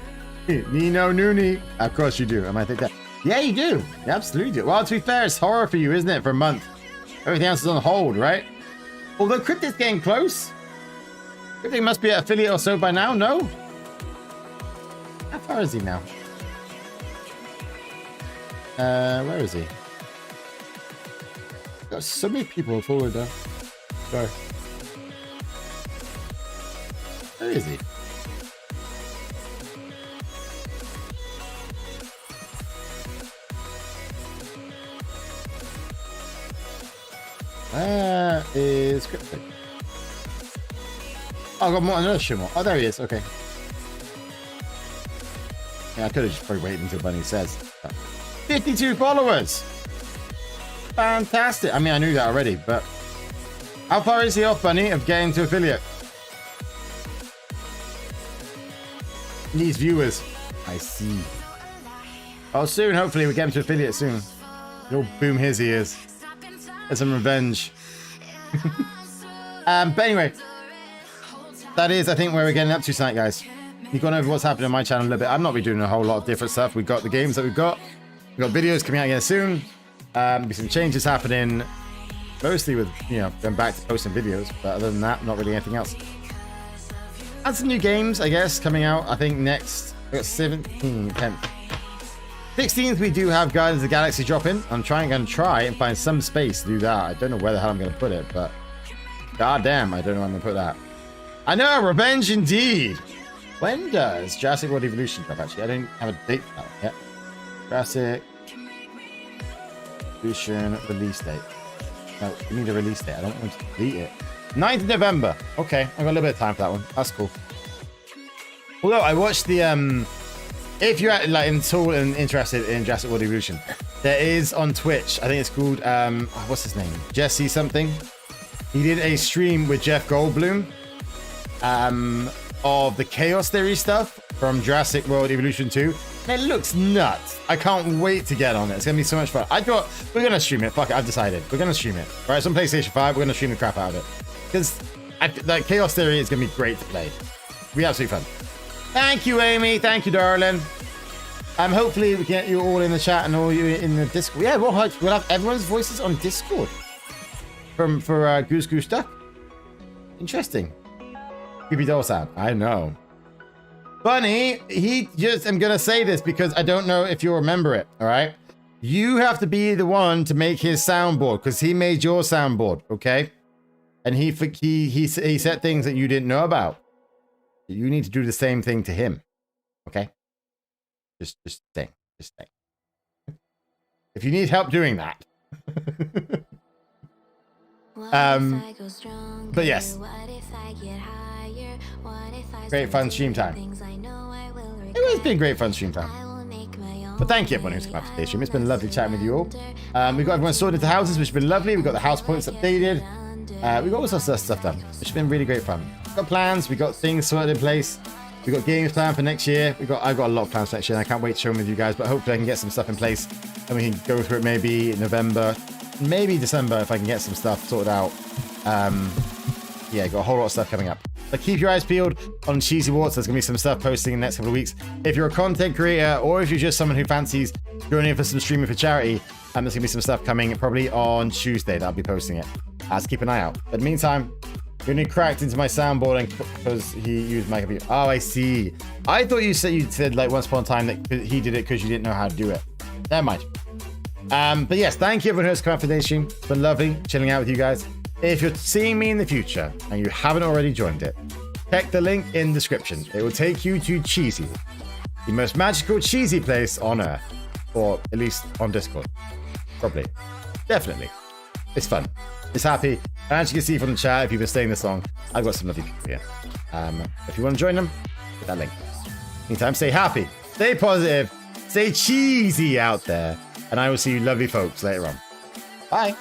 Nino Nuni. Of course you do. Am I think that? Yeah, you do. You absolutely do. Well, to be fair, it's horror for you, isn't it? For a month. Everything else is on hold, right? Although Cryptic's getting close. Cryptic must be an affiliate or so by now, no? How far is he now? Where is he? Got so many people forward there. Sorry. Where is he? Where is Cryptic? Oh, I got more, another shimmer. Oh, there he is. Okay. Yeah, I could have just probably waited until Bunny says. 52 followers! Fantastic. I mean, I knew that already, but how far is he off, Bunny, of getting to affiliate? Needs viewers. I see. Oh, soon, hopefully, we get him to affiliate soon. He'll boom his ears. Get some revenge. But anyway, that is, I think, where we're getting up to tonight, guys. You've gone over what's happening on my channel a little bit. I'm not be doing a whole lot of different stuff. We've got the games that we've got. We've got videos coming out again soon. Be some changes happening, mostly with, you know, going back to posting videos. But other than that, not really anything else. And some new games, I guess, coming out. I think next, we got 17th, 10th. 16th, we do have Guardians of the Galaxy dropping. I'm going to try and find some space to do that. I don't know where the hell I'm going to put it, but goddamn, I don't know where I'm going to put that. I know, revenge indeed. When does Jurassic World Evolution drop, actually? I don't have a date for that one yet. Jurassic Evolution release date. No, we need a release date. I don't want to delete it. 9th of November. Okay, I've got a little bit of time for that one. That's cool. Although I watched the if you're like interested in Jurassic World Evolution, there is on Twitch, I think it's called what's his name? Jesse something. He did a stream with Jeff Goldblum of the Chaos Theory stuff from Jurassic World Evolution 2. And it looks nuts. I can't wait to get on it. It's gonna be so much fun. I thought we're gonna stream it. Fuck it, I've decided. We're gonna stream it. All right, it's on PlayStation 5. We're gonna stream the crap out of it. Because like Chaos Theory is gonna be great to play. It'll be absolutely fun. Thank you, Amy. Thank you, darling. Hopefully we can get you all in the chat and all you in the Discord. Yeah, we'll have everyone's voices on Discord. For Goose Goose Duck. Interesting. Creepy doll sound. I know. Bunny, I'm gonna say this because I don't know if you'll remember it, all right? You have to be the one to make his soundboard because he made your soundboard, okay? And he said things that you didn't know about. You need to do the same thing to him, okay? Just stay. If you need help doing that. But yes. Great fun stream time. It has been great fun stream time. But thank you everyone who's come up to today's stream. It's been lovely chatting with you all. We've got everyone sorted to houses, which has been lovely. We've got the house points updated. We've got all sorts of stuff done, which has been really great fun. We've got plans, we've got things sorted in place. We've got games planned for next year. I've got a lot of plans for next year, and I can't wait to share them with you guys, but hopefully I can get some stuff in place and we can go through it maybe November, maybe December if I can get some stuff sorted out. Yeah, got a whole lot of stuff coming up. But keep your eyes peeled on CheeZwarts. There's going to be some stuff posting in the next couple of weeks. If you're a content creator or if you're just someone who fancies joining in for some streaming for charity, there's going to be some stuff coming probably on Tuesday that I'll be posting it. So keep an eye out. But in the meantime, Rooney cracked into my soundboarding because he used my computer. Oh, I see. I thought you said like once upon a time that he did it because you didn't know how to do it. Never mind. But yes, thank you everyone who's come out for the stream. It's been lovely chilling out with you guys. If you're seeing me in the future and you haven't already joined it, check the link in the description. It will take you to CheeZ, the most magical cheesy place on Earth, or at least on Discord. Probably, definitely. It's fun. It's happy. And as you can see from the chat, if you've been staying this long, I've got some lovely people here. If you want to join them, hit that link. Meantime, stay happy, stay positive, stay cheesy out there, and I will see you lovely folks later on. Bye.